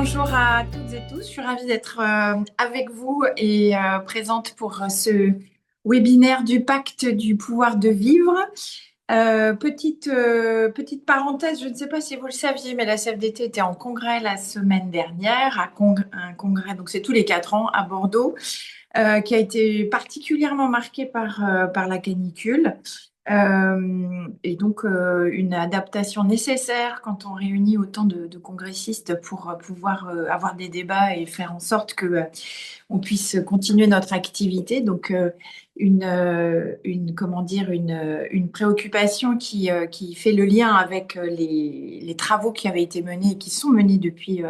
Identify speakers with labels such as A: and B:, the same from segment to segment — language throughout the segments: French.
A: Bonjour à toutes et tous. Je suis ravie d'être avec vous et présente pour ce webinaire du Pacte du pouvoir de vivre. Petite parenthèse, je ne sais pas si vous le saviez, mais la CFDT était en congrès la semaine dernière, un congrès, donc c'est tous les 4 ans à Bordeaux, qui a été particulièrement marqué par la canicule. Et donc, une adaptation nécessaire quand on réunit autant de congressistes pour pouvoir avoir des débats et faire en sorte que on puisse continuer notre activité. Donc, comment dire, une préoccupation qui fait le lien avec les travaux qui avaient été menés et qui sont menés depuis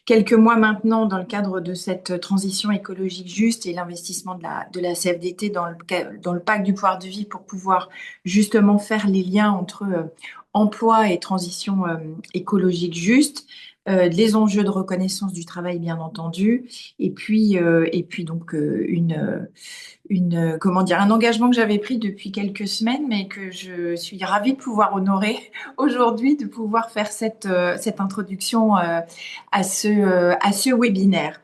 A: quelques mois maintenant dans le cadre de cette transition écologique juste et l'investissement de la CFDT dans le pacte du pouvoir de vie pour pouvoir justement faire les liens entre emploi et transition écologique juste. Les enjeux de reconnaissance du travail, bien entendu, et puis donc comment dire, un engagement que j'avais pris depuis quelques semaines, mais que je suis ravie de pouvoir honorer aujourd'hui, de pouvoir faire cette introduction à ce webinaire.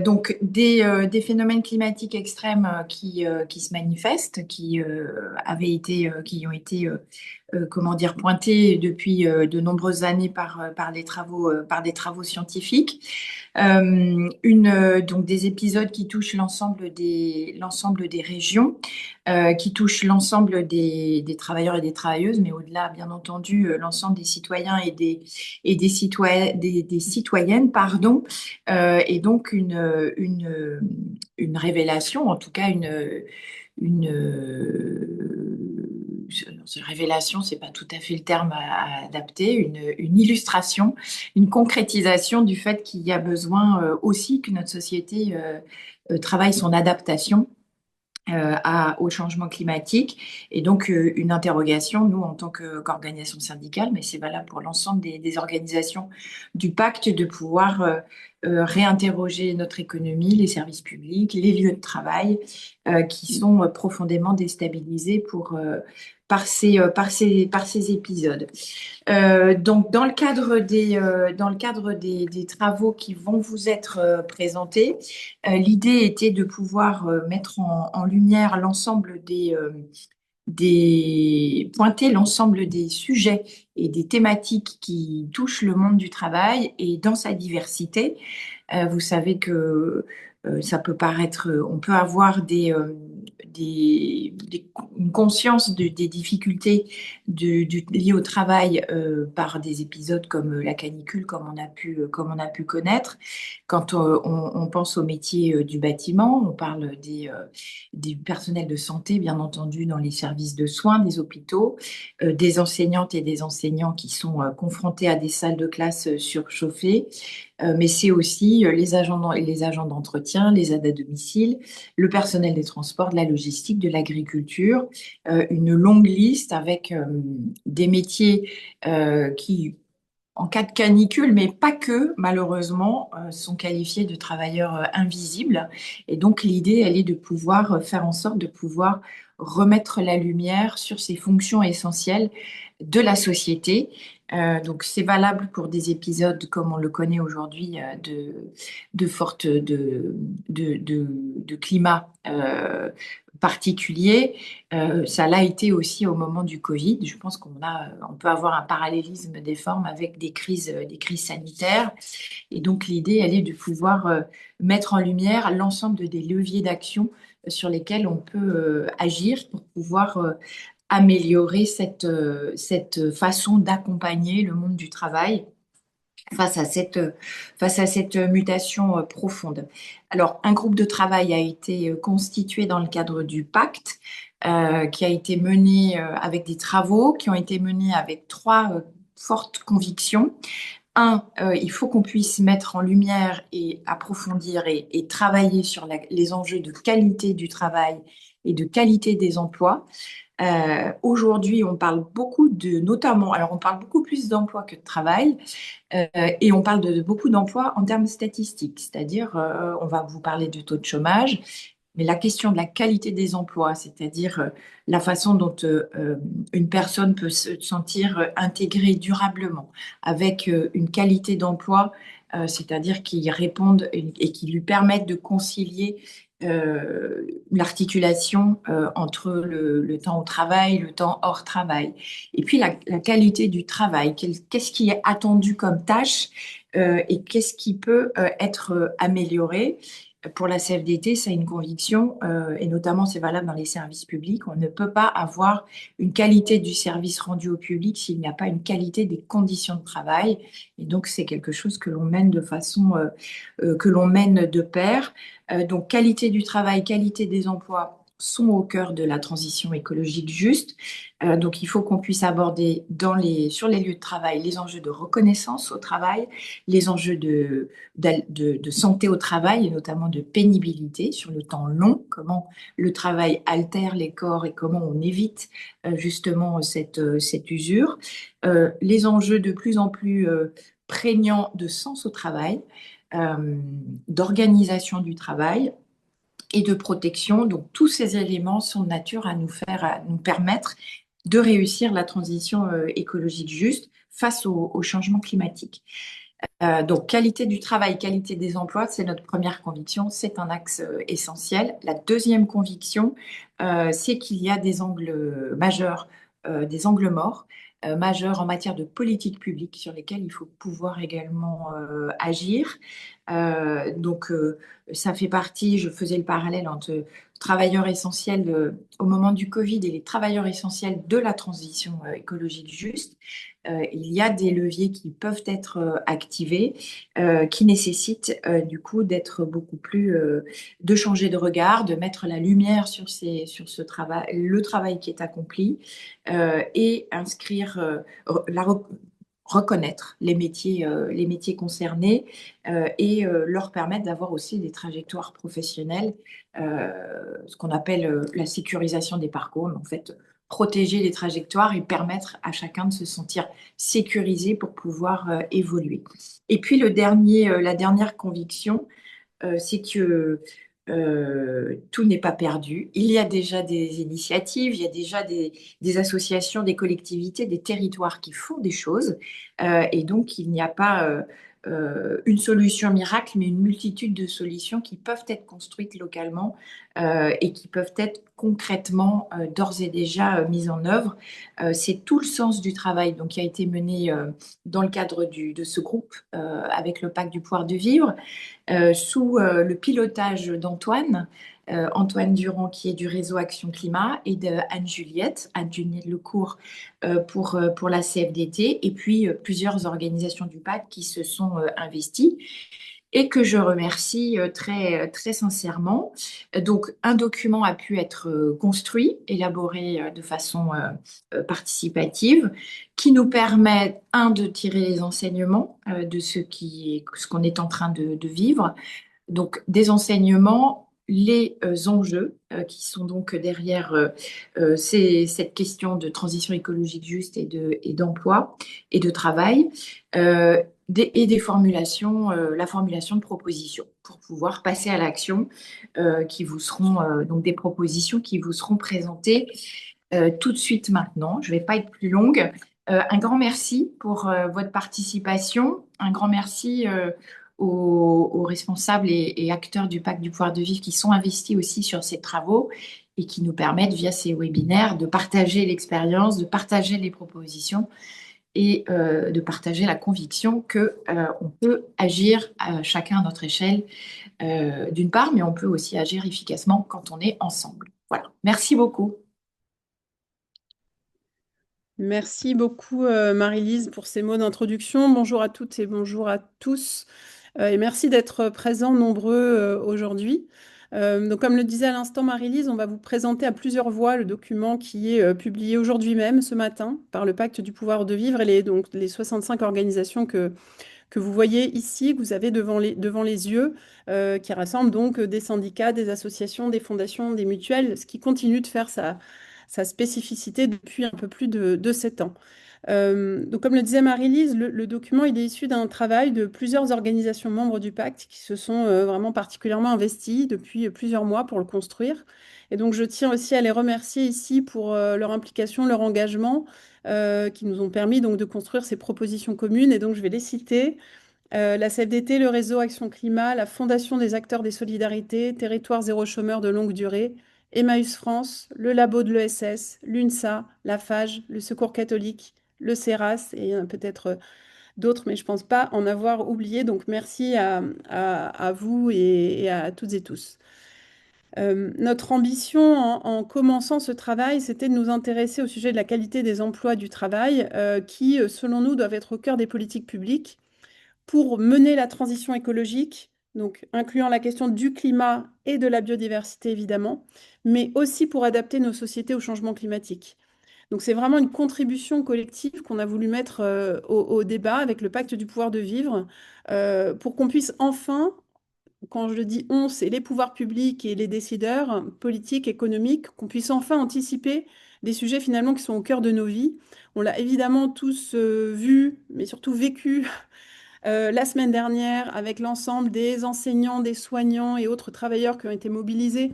A: Donc, des phénomènes climatiques extrêmes qui se manifestent, qui ont été comment dire, pointés depuis de nombreuses années par des travaux scientifiques. Donc des épisodes qui touchent l'ensemble des régions, qui touchent l'ensemble des travailleurs et des travailleuses, mais au-delà, bien entendu, l'ensemble des citoyens et des citoyennes, pardon. Et donc une révélation, en tout cas une révélation, c'est pas tout à fait le terme à adapter, une illustration, une concrétisation du fait qu'il y a besoin aussi que notre société travaille son adaptation au changement climatique. Et donc, une interrogation, nous, en tant qu'organisation syndicale, mais c'est valable pour l'ensemble des organisations du pacte, de pouvoir réinterroger notre économie, les services publics, les lieux de travail, qui sont profondément déstabilisés par ces épisodes. Donc, dans le cadre des travaux qui vont vous être présentés, l'idée était de pouvoir mettre en lumière pointer l'ensemble des sujets et des thématiques qui touchent le monde du travail et dans sa diversité. Vous savez que ça peut paraître, on peut avoir une conscience des difficultés liées au travail par des épisodes comme la canicule, comme on a pu connaître. Quand on pense au métier du bâtiment, on parle des personnels de santé, bien entendu, dans les services de soins des hôpitaux, des enseignantes et des enseignants qui sont confrontés à des salles de classe surchauffées. Mais c'est aussi les agents d'entretien, les aides à domicile, le personnel des transports, de la logistique, de l'agriculture, une longue liste avec des métiers qui, en cas de canicule, mais pas que, malheureusement, sont qualifiés de travailleurs invisibles. Et donc, l'idée, elle est de pouvoir faire en sorte de pouvoir remettre la lumière sur ces fonctions essentielles de la société. Donc, c'est valable pour des épisodes comme on le connaît aujourd'hui de climat particulier. Ça l'a été aussi au moment du Covid. Je pense on peut avoir un parallélisme des formes avec des crises sanitaires. Et donc, l'idée, elle est de pouvoir mettre en lumière l'ensemble des leviers d'action sur lesquels on peut agir pour pouvoir améliorer cette façon d'accompagner le monde du travail face à cette mutation profonde. Alors, un groupe de travail a été constitué dans le cadre du pacte, qui a été mené avec des travaux, qui ont été menés avec trois fortes convictions. Un, il faut qu'on puisse mettre en lumière et approfondir et travailler sur les enjeux de qualité du travail et de qualité des emplois. Aujourd'hui, on parle notamment, alors on parle beaucoup plus d'emploi que de travail, et on parle de beaucoup d'emplois en termes statistiques, c'est-à-dire on va vous parler du taux de chômage, Mais la question de la qualité des emplois, c'est-à-dire la façon dont une personne peut se sentir intégrée durablement avec une qualité d'emploi, c'est-à-dire qui répondent et qui lui permettent de concilier l'articulation entre le temps au travail, le temps hors travail. Et puis la qualité du travail, qu'est-ce qui est attendu comme tâche et qu'est-ce qui peut être amélioré. Pour la CFDT, c'est une conviction, et notamment c'est valable dans les services publics. On ne peut pas avoir une qualité du service rendu au public s'il n'y a pas une qualité des conditions de travail. Et donc c'est quelque chose que l'on mène de façon, que l'on mène de pair. Donc qualité du travail, qualité des emplois sont au cœur de la transition écologique juste. Donc, il faut qu'on puisse aborder sur les lieux de travail les enjeux de reconnaissance au travail, les enjeux de santé au travail et notamment de pénibilité sur le temps long, comment le travail altère les corps et comment on évite justement cette usure. Les enjeux de plus en plus prégnants de sens au travail, d'organisation du travail et de protection. Donc, tous ces éléments sont de nature à nous permettre de réussir la transition écologique juste face au changement climatique. Donc, qualité du travail, qualité des emplois, c'est notre première conviction, c'est un axe essentiel. La deuxième conviction, c'est qu'il y a des angles majeurs, des angles morts majeurs en matière de politique publique sur lesquels il faut pouvoir également agir. Donc, ça fait partie, je faisais le parallèle entre travailleurs essentiels au moment du Covid et les travailleurs essentiels de la transition écologique juste. Il y a des leviers qui peuvent être activés, qui nécessitent du coup d'être beaucoup plus, de changer de regard, de mettre la lumière sur ce travail, le travail qui est accompli, et inscrire, reconnaître les métiers concernés et leur permettre d'avoir aussi des trajectoires professionnelles, ce qu'on appelle la sécurisation des parcours, mais en fait protéger les trajectoires et permettre à chacun de se sentir sécurisé pour pouvoir évoluer. Et puis la dernière conviction, c'est que tout n'est pas perdu. Il y a déjà des initiatives, il y a déjà des associations, des collectivités, des territoires qui font des choses. Et donc, il n'y a pas une solution miracle, mais une multitude de solutions qui peuvent être construites localement et qui peuvent être concrètement d'ores et déjà mises en œuvre. C'est tout le sens du travail donc, qui a été mené dans le cadre de ce groupe avec le Pacte du pouvoir de vivre sous le pilotage d'Antoine, Antoine Durand, qui est du réseau Action Climat, et Anne-Juliette Lecourt pour la CFDT, et puis plusieurs organisations du pacte qui se sont investies et que je remercie très sincèrement. Donc, un document a pu être construit, élaboré de façon participative, qui nous permet, de tirer les enseignements de ce qu'on est en train de vivre. Donc, des enseignements, les enjeux qui sont donc derrière cette question de transition écologique juste et d'emploi et de travail, et des formulations, la formulation de propositions pour pouvoir passer à l'action, qui vous seront donc des propositions qui vous seront présentées tout de suite maintenant. Je ne vais pas être plus longue. Un grand merci pour votre participation. Un grand merci aux responsables et acteurs du Pacte du pouvoir de vivre qui sont investis aussi sur ces travaux et qui nous permettent, via ces webinaires, de partager l'expérience, de partager les propositions et de partager la conviction que on peut agir chacun à notre échelle, d'une part, mais on peut aussi agir efficacement quand on est ensemble. Voilà. Merci beaucoup.
B: Merci beaucoup, Marie-Lise, pour ces mots d'introduction. Bonjour à toutes et bonjour à tous. Et merci d'être présents nombreux aujourd'hui. Donc, comme le disait à l'instant Marie-Lise, on va vous présenter à plusieurs voix le document qui est publié aujourd'hui même, ce matin, par le Pacte du pouvoir de vivre et donc les 65 organisations que vous voyez ici, que vous avez devant les yeux, qui rassemblent donc des syndicats, des associations, des fondations, des mutuelles, ce qui continue de faire sa spécificité depuis un peu plus de 7 ans. Donc, comme le disait Marie-Lise, le document il est issu d'un travail de plusieurs organisations membres du pacte qui se sont vraiment particulièrement investies depuis plusieurs mois pour le construire. Et donc, je tiens aussi à les remercier ici pour leur implication, leur engagement, qui nous ont permis donc de construire ces propositions communes. Et donc, je vais les citer. La CFDT, le réseau Action Climat, la Fondation des acteurs des solidarités, Territoire zéro chômeur de longue durée, Emmaüs France, le Labo de l'ESS, l'UNSA, la FAGE, le Secours catholique, le CERAS, et il y en a peut-être d'autres, mais je ne pense pas en avoir oublié. Donc merci à vous et à toutes et tous. Notre ambition en commençant ce travail, c'était de nous intéresser au sujet de la qualité des emplois du travail, qui, selon nous, doivent être au cœur des politiques publiques pour mener la transition écologique, donc incluant la question du climat et de la biodiversité évidemment, mais aussi pour adapter nos sociétés au changement climatique. Donc c'est vraiment une contribution collective qu'on a voulu mettre au débat avec le pacte du pouvoir de vivre, pour qu'on puisse enfin, quand je dis on, c'est les pouvoirs publics et les décideurs politiques, économiques, qu'on puisse enfin anticiper des sujets finalement qui sont au cœur de nos vies. On l'a évidemment tous vu, mais surtout vécu la semaine dernière avec l'ensemble des enseignants, des soignants et autres travailleurs qui ont été mobilisés.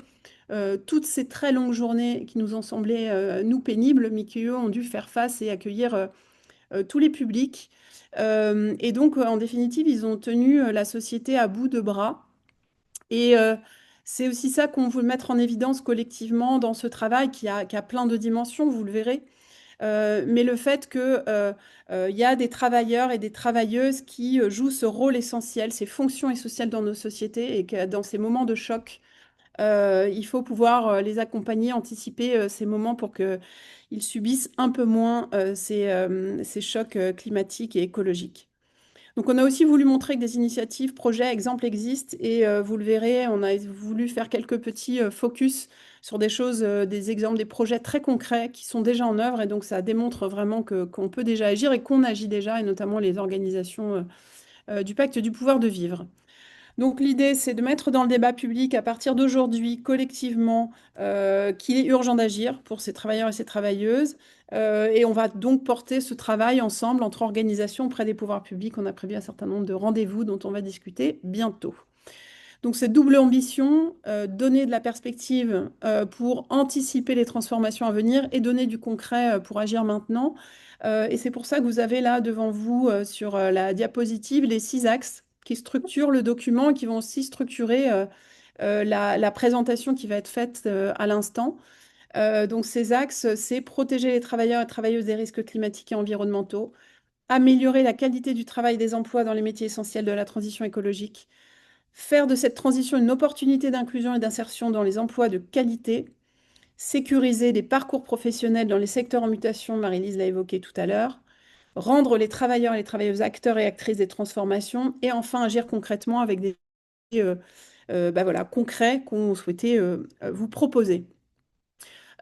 B: Toutes ces très longues journées qui nous ont semblé, nous, pénibles, mais qui, eux, ont dû faire face et accueillir tous les publics. Et donc, en définitive, ils ont tenu la société à bout de bras. Et c'est aussi ça qu'on veut mettre en évidence collectivement dans ce travail qui a plein de dimensions, vous le verrez. Mais le fait qu'il y a des travailleurs et des travailleuses qui jouent ce rôle essentiel, ces fonctions essentielles dans nos sociétés et que dans ces moments de choc, il faut pouvoir les accompagner, anticiper ces moments pour qu'ils subissent un peu moins ces chocs climatiques et écologiques. Donc, on a aussi voulu montrer que des initiatives, projets, exemples existent et vous le verrez, on a voulu faire quelques petits focus sur des choses, des exemples, des projets très concrets qui sont déjà en œuvre et donc ça démontre vraiment qu'on peut déjà agir et qu'on agit déjà et notamment les organisations du pacte du pouvoir de vivre. Donc l'idée, c'est de mettre dans le débat public à partir d'aujourd'hui, collectivement, qu'il est urgent d'agir pour ces travailleurs et ces travailleuses. Et on va donc porter ce travail ensemble entre organisations auprès des pouvoirs publics. On a prévu un certain nombre de rendez-vous dont on va discuter bientôt. Donc cette double ambition, donner de la perspective pour anticiper les transformations à venir et donner du concret pour agir maintenant. Et c'est pour ça que vous avez là devant vous sur la diapositive les 6 axes qui structurent le document et qui vont aussi structurer la présentation qui va être faite à l'instant. Donc ces axes, c'est protéger les travailleurs et travailleuses des risques climatiques et environnementaux, améliorer la qualité du travail des emplois dans les métiers essentiels de la transition écologique, faire de cette transition une opportunité d'inclusion et d'insertion dans les emplois de qualité, sécuriser les parcours professionnels dans les secteurs en mutation, Marie-Lise l'a évoqué tout à l'heure, rendre les travailleurs et les travailleuses acteurs et actrices des transformations, et enfin agir concrètement avec des voilà, concrets qu'on souhaitait vous proposer.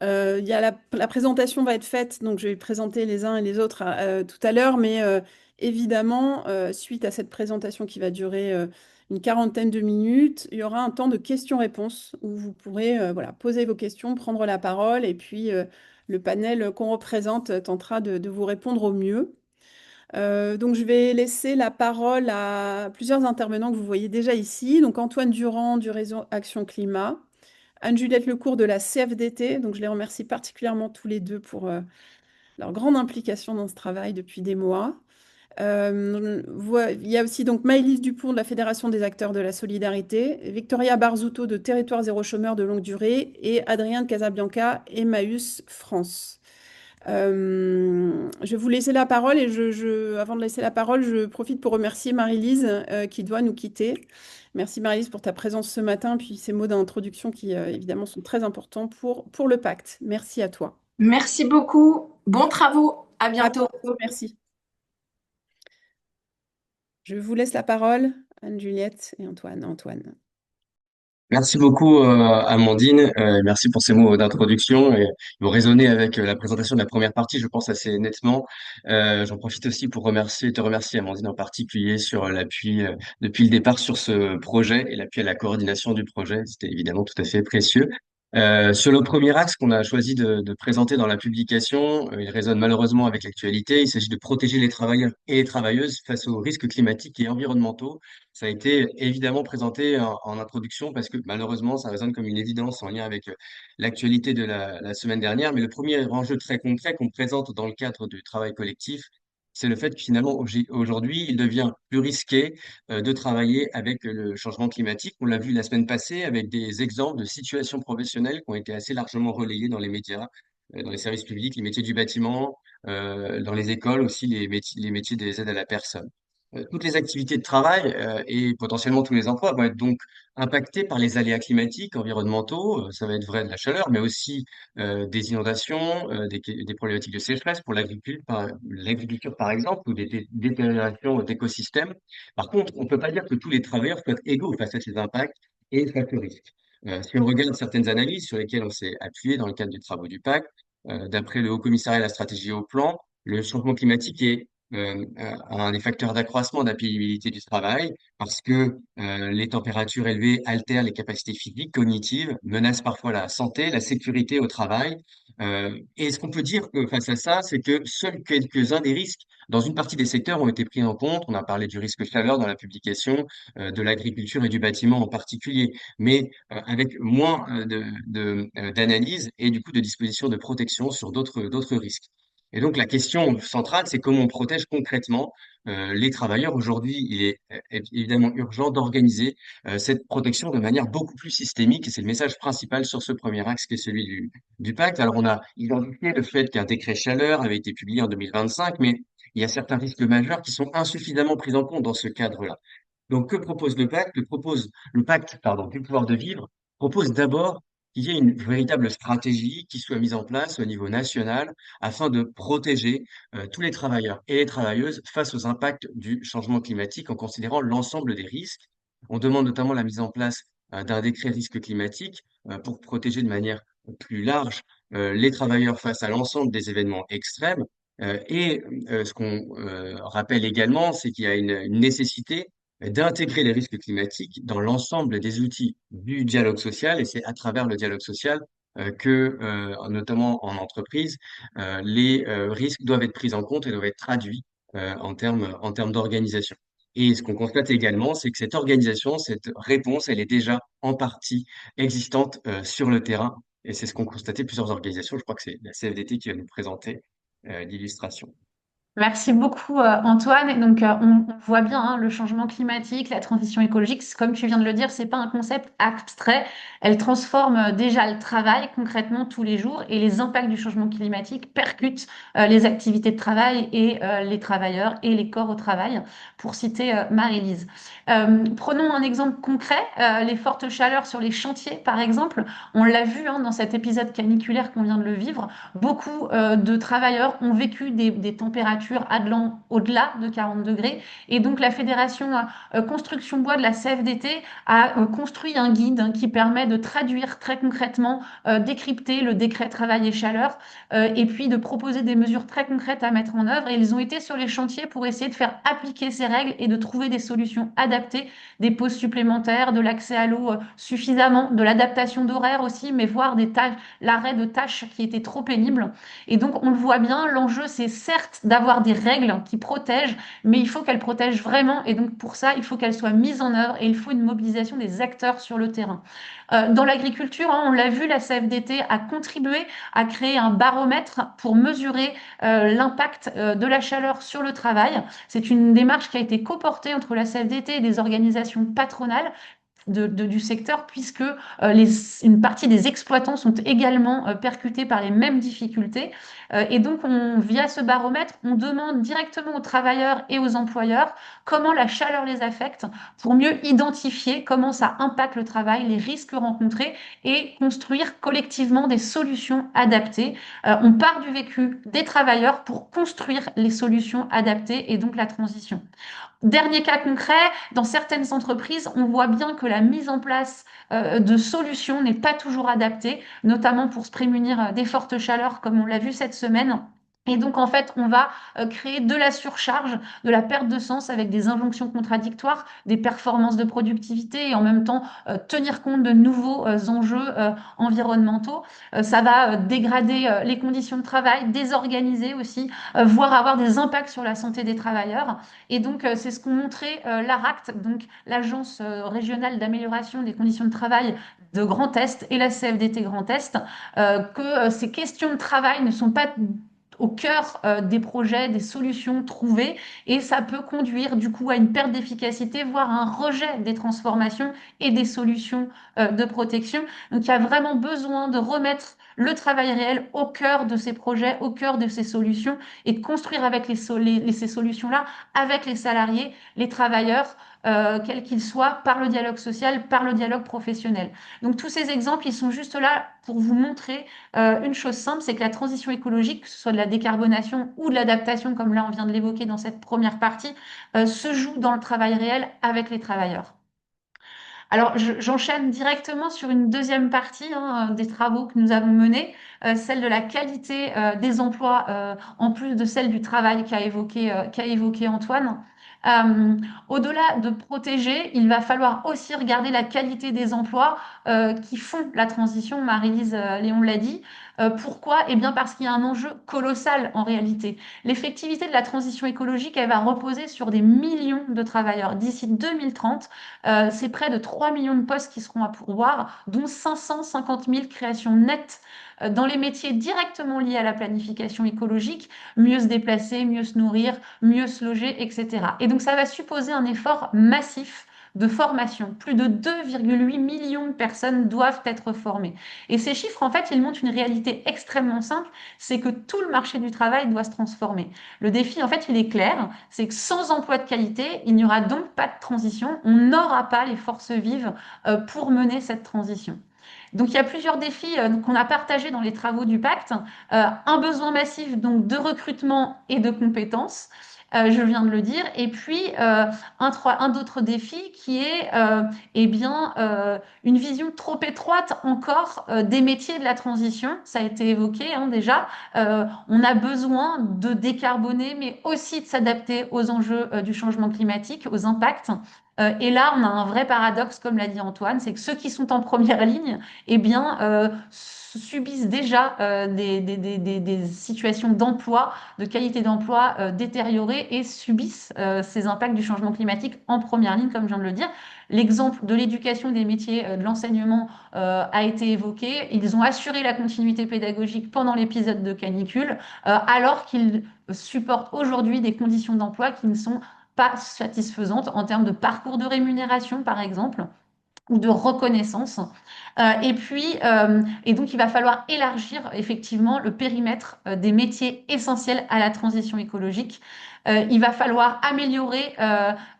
B: La présentation va être faite, donc je vais présenter les uns et les autres tout à l'heure, mais évidemment, suite à cette présentation qui va durer une quarantaine de minutes, il y aura un temps de questions-réponses où vous pourrez voilà, poser vos questions, prendre la parole, et puis le panel qu'on représente tentera de vous répondre au mieux. Donc, je vais laisser la parole à plusieurs intervenants que vous voyez déjà ici. Donc, Antoine Durand du réseau Action Climat, Anne-Juliette Lecourt de la CFDT. Donc, je les remercie particulièrement tous les deux pour leur grande implication dans ce travail depuis des mois. Il y a aussi donc Maëlys Dupont de la Fédération des acteurs de la solidarité, Victoria Barzouto de Territoire zéro chômeur de longue durée et Adrien de Casabianca, Emmaüs France. Je vais vous laisser la parole et avant de laisser la parole, je profite pour remercier Marie-Lise qui doit nous quitter. Merci Marie-Lise pour ta présence ce matin, puis ces mots d'introduction qui évidemment sont très importants pour le pacte. Merci à toi.
A: Merci beaucoup. Bons travaux. À
B: À
A: bientôt.
B: bientôt, merci. Je vous laisse la parole, Anne-Juliette et Antoine. Antoine.
C: Merci beaucoup, Amandine. Merci pour ces mots d'introduction. Et vous raisonnez avec la présentation de la première partie, je pense assez nettement. J'en profite aussi pour te remercier, Amandine, en particulier sur l'appui depuis le départ sur ce projet et l'appui à la coordination du projet. C'était évidemment tout à fait précieux. Sur le premier axe qu'on a choisi de présenter dans la publication, il résonne malheureusement avec l'actualité. Il s'agit de protéger les travailleurs et les travailleuses face aux risques climatiques et environnementaux. Ça a été évidemment présenté en introduction parce que malheureusement, ça résonne comme une évidence en lien avec l'actualité de la semaine dernière. Mais le premier enjeu très concret qu'on présente dans le cadre du travail collectif, c'est le fait que finalement, aujourd'hui, il devient plus risqué de travailler avec le changement climatique. On l'a vu la semaine passée avec des exemples de situations professionnelles qui ont été assez largement relayées dans les médias, dans les services publics, les métiers du bâtiment, dans les écoles aussi, les métiers des aides à la personne. Toutes les activités de travail et potentiellement tous les emplois vont être donc impactés par les aléas climatiques, environnementaux. Ça va être vrai de la chaleur, mais aussi des inondations, des problématiques de sécheresse pour l'agriculture par exemple, ou des détériorations d'écosystèmes. Par contre, on ne peut pas dire que tous les travailleurs soient égaux face à ces impacts et face aux risques. Si on regarde certaines analyses sur lesquelles on s'est appuyé dans le cadre des travaux du pacte, d'après le Haut Commissariat à la stratégie et au plan, le changement climatique est un des facteurs d'accroissement de la pénibilité du travail parce que les températures élevées altèrent les capacités physiques, cognitives, menacent parfois la santé, la sécurité au travail. Et ce qu'on peut dire face à ça, c'est que seuls quelques-uns des risques dans une partie des secteurs ont été pris en compte. On a parlé du risque chaleur dans la publication, de l'agriculture et du bâtiment en particulier, mais avec moins d'analyse et du coup de dispositions de protection sur d'autres risques. Et donc la question centrale, c'est comment on protège concrètement les travailleurs. Aujourd'hui, il est évidemment urgent d'organiser cette protection de manière beaucoup plus systémique, et c'est le message principal sur ce premier axe qui est celui du pacte. Alors on a identifié le fait qu'un décret chaleur avait été publié en 2025, mais il y a certains risques majeurs qui sont insuffisamment pris en compte dans ce cadre-là. Donc, que propose le pacte? Le pacte, pardon, du pouvoir de vivre propose d'abord qu'il y ait une véritable stratégie qui soit mise en place au niveau national afin de protéger tous les travailleurs et les travailleuses face aux impacts du changement climatique en considérant l'ensemble des risques. On demande notamment la mise en place d'un décret risque climatique pour protéger de manière plus large les travailleurs face à l'ensemble des événements extrêmes. Ce qu'on rappelle également, c'est qu'il y a une nécessité d'intégrer les risques climatiques dans l'ensemble des outils du dialogue social, et c'est à travers le dialogue social notamment en entreprise, les risques doivent être pris en compte et doivent être traduits en termes d'organisation. Et ce qu'on constate également, c'est que cette organisation, cette réponse, elle est déjà en partie existante sur le terrain. Et c'est ce qu'ont constaté plusieurs organisations. Je crois que c'est la CFDT qui va nous présenter l'illustration.
D: Merci beaucoup, Antoine. Et donc, on voit bien hein, le changement climatique, la transition écologique, comme tu viens de le dire, c'est pas un concept abstrait. Elle transforme déjà le travail concrètement tous les jours et les impacts du changement climatique percutent les activités de travail et les travailleurs et les corps au travail, pour citer Marie-Lise. Prenons un exemple concret, les fortes chaleurs sur les chantiers, par exemple. On l'a vu hein, dans cet épisode caniculaire qu'on vient de le vivre. Beaucoup de travailleurs ont vécu des températures allant au-delà de 40 degrés. Et donc, la Fédération Construction Bois de la CFDT a construit un guide hein, qui permet de traduire très concrètement, décrypter le décret travail et chaleur, et puis de proposer des mesures très concrètes à mettre en œuvre. Et ils ont été sur les chantiers pour essayer de faire appliquer ces règles et de trouver des solutions adaptées, des pauses supplémentaires, de l'accès à l'eau suffisamment, de l'adaptation d'horaire aussi, mais voire l'arrêt de tâches qui étaient trop pénibles. Et donc, on le voit bien, l'enjeu, c'est certes d'avoir des règles qui protègent, mais il faut qu'elles protègent vraiment. Et donc, pour ça, il faut qu'elles soient mises en œuvre et il faut une mobilisation des acteurs sur le terrain. Dans l'agriculture, hein, on l'a vu, la CFDT a contribué à créer un baromètre pour mesurer l'impact de la chaleur sur le travail. C'est une démarche qui a été coportée entre la CFDT et des organisations patronales du secteur, puisque une partie des exploitants sont également percutés par les mêmes difficultés. Et donc, via ce baromètre, on demande directement aux travailleurs et aux employeurs comment la chaleur les affecte pour mieux identifier comment ça impacte le travail, les risques rencontrés et construire collectivement des solutions adaptées. On part du vécu des travailleurs pour construire les solutions adaptées et donc la transition. Dernier cas concret, dans certaines entreprises, on voit bien que la mise en place de solutions n'est pas toujours adaptée, notamment pour se prémunir des fortes chaleurs, comme on l'a vu cette semaine. Et donc, en fait, on va créer de la surcharge, de la perte de sens avec des injonctions contradictoires, des performances de productivité et en même temps tenir compte de nouveaux enjeux environnementaux. Ça va dégrader les conditions de travail, désorganiser aussi, voire avoir des impacts sur la santé des travailleurs. Et donc, c'est ce qu'ont montré l'ARACT, donc l'Agence régionale d'amélioration des conditions de travail de Grand Est et la CFDT Grand Est, que ces questions de travail ne sont pas au cœur des projets, des solutions trouvées, et ça peut conduire du coup à une perte d'efficacité, voire à un rejet des transformations et des solutions de protection. Donc il y a vraiment besoin de remettre le travail réel au cœur de ces projets, au cœur de ces solutions, et de construire avec ces solutions-là, avec les salariés, les travailleurs, quels qu'ils soient, par le dialogue social, par le dialogue professionnel. Donc tous ces exemples, ils sont juste là pour vous montrer une chose simple, c'est que la transition écologique, que ce soit de la décarbonation ou de l'adaptation, comme là on vient de l'évoquer dans cette première partie, se joue dans le travail réel avec les travailleurs. Alors, j'enchaîne directement sur une deuxième partie des travaux que nous avons menés, celle de la qualité des emplois, en plus de celle du travail qu'a évoqué Antoine. Euh, Au-delà de protéger, il va falloir aussi regarder la qualité des emplois qui font la transition. Marie-Lise Léon l'a dit. Pourquoi? Eh bien parce qu'il y a un enjeu colossal en réalité. L'effectivité de la transition écologique, elle va reposer sur des millions de travailleurs. D'ici 2030, c'est près de 3 millions de postes qui seront à pourvoir, dont 550 000 créations nettes dans les métiers directement liés à la planification écologique, mieux se déplacer, mieux se nourrir, mieux se loger, etc. Et donc ça va supposer un effort massif de formation. Plus de 2,8 millions de personnes doivent être formées. Et ces chiffres, en fait, ils montrent une réalité extrêmement simple, c'est que tout le marché du travail doit se transformer. Le défi, en fait, il est clair, c'est que sans emploi de qualité, il n'y aura donc pas de transition. On n'aura pas les forces vives pour mener cette transition. Donc il y a plusieurs défis qu'on a partagés dans les travaux du pacte. Un besoin massif donc de recrutement et de compétences. Je viens de le dire. Et puis un d'autres défis qui est eh bien, une vision trop étroite encore des métiers de la transition. Ça a été évoqué déjà. On a besoin de décarboner, mais aussi de s'adapter aux enjeux du changement climatique, aux impacts. Et là, on a un vrai paradoxe, comme l'a dit Antoine, c'est que ceux qui sont en première ligne, eh bien, subissent déjà des situations d'emploi, de qualité d'emploi détériorées et subissent ces impacts du changement climatique en première ligne, comme je viens de le dire. L'exemple de l'éducation des métiers de l'enseignement a été évoqué. Ils ont assuré la continuité pédagogique pendant l'épisode de canicule, alors qu'ils supportent aujourd'hui des conditions d'emploi qui ne sont pas satisfaisantes en termes de parcours de rémunération, par exemple, ou de reconnaissance. Et donc, il va falloir élargir effectivement le périmètre des métiers essentiels à la transition écologique. Il va falloir améliorer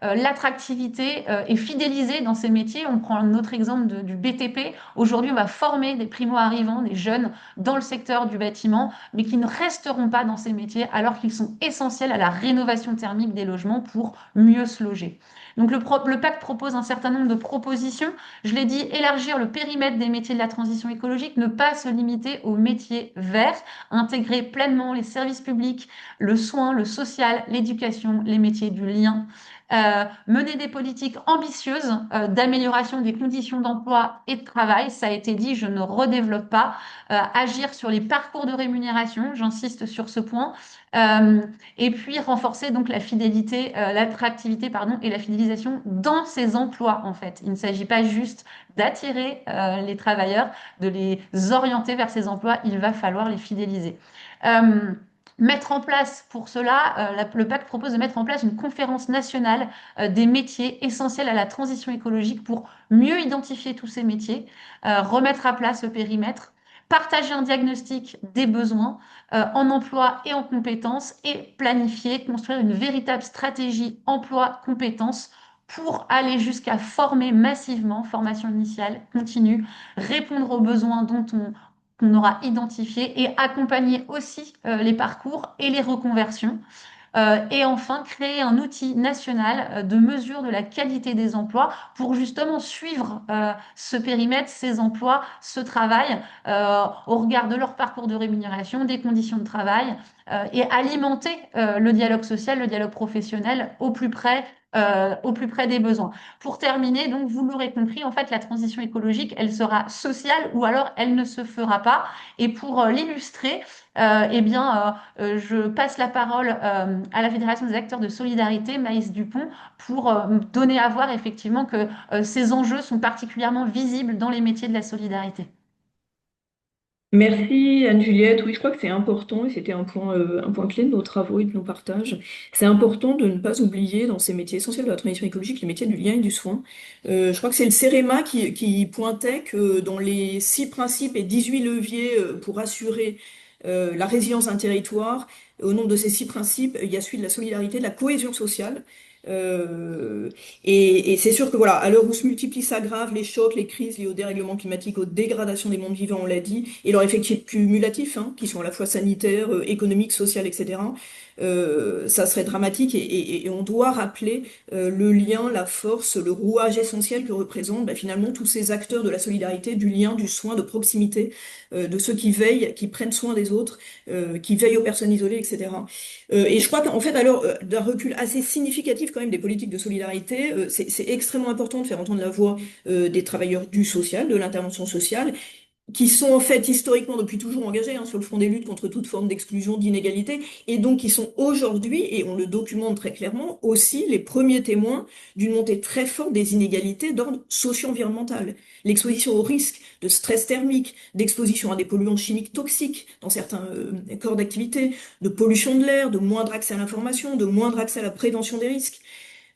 D: l'attractivité et fidéliser dans ces métiers. On prend un autre exemple du BTP. Aujourd'hui, on va former des primo-arrivants, des jeunes dans le secteur du bâtiment, mais qui ne resteront pas dans ces métiers alors qu'ils sont essentiels à la rénovation thermique des logements pour mieux se loger. Donc le pacte propose un certain nombre de propositions. Je l'ai dit, élargir le périmètre des métiers de la transition écologique, ne pas se limiter aux métiers verts, intégrer pleinement les services publics, le soin, le social, l'éducation, les métiers du lien. Mener des politiques ambitieuses d'amélioration des conditions d'emploi et de travail, ça a été dit, je ne redéveloppe pas. Agir sur les parcours de rémunération, j'insiste sur ce point. Euh, et puis renforcer donc la fidélité, l'attractivité, pardon, et la fidélisation dans ces emplois en fait. Il ne s'agit pas juste d'attirer les travailleurs, de les orienter vers ces emplois, il va falloir les fidéliser. Euh, Mettre en place pour cela, le pacte propose de mettre en place une conférence nationale des métiers essentiels à la transition écologique pour mieux identifier tous ces métiers, remettre à place le périmètre, partager un diagnostic des besoins en emploi et en compétences et planifier, construire une véritable stratégie emploi-compétences pour aller jusqu'à former massivement, formation initiale, continue, répondre aux besoins dont qu'on aura identifié et accompagner aussi les parcours et les reconversions. Et enfin, créer un outil national de mesure de la qualité des emplois pour justement suivre ce périmètre, ces emplois, ce travail au regard de leur parcours de rémunération, des conditions de travail et alimenter le dialogue social, le dialogue professionnel au plus près des besoins. Pour terminer, donc vous l'aurez compris, en fait, la transition écologique, elle sera sociale ou alors elle ne se fera pas. Et pour l'illustrer, eh bien, je passe la parole à la Fédération des acteurs de solidarité, Maïs Dupont, pour donner à voir effectivement que ces enjeux sont particulièrement visibles dans les métiers de la solidarité.
E: Merci Anne-Juliette. Oui, je crois que c'est important et c'était un point clé de nos travaux et de nos partages. C'est important de ne pas oublier dans ces métiers essentiels de la transition écologique les métiers du lien et du soin. Je crois que c'est le CEREMA qui pointait que dans les 6 principes et 18 leviers pour assurer la résilience d'un territoire, au nombre de ces 6 principes, il y a celui de la solidarité, de la cohésion sociale. Euh, et c'est sûr que voilà, à l'heure où se multiplient, s'aggravent les chocs, les crises liées au dérèglement climatique, aux dégradations des mondes vivants, on l'a dit, et leurs effets cumulatifs, hein, qui sont à la fois sanitaires, économiques, sociaux, etc. Ça serait dramatique et on doit rappeler le lien, la force, le rouage essentiel que représentent finalement tous ces acteurs de la solidarité, du lien, du soin, de proximité, de ceux qui veillent, qui prennent soin des autres, qui veillent aux personnes isolées, etc. Et je crois qu'en fait, à l'heure d'un recul assez significatif quand même des politiques de solidarité, c'est extrêmement important de faire entendre la voix des travailleurs du social, de l'intervention sociale, qui sont en fait historiquement depuis toujours engagés sur le front des luttes contre toute forme d'exclusion, d'inégalité, et donc qui sont aujourd'hui, et on le documente très clairement, aussi les premiers témoins d'une montée très forte des inégalités d'ordre socio-environnemental. L'exposition au risque de stress thermique, d'exposition à des polluants chimiques toxiques dans certains corps d'activité, de pollution de l'air, de moindre accès à l'information, de moindre accès à la prévention des risques.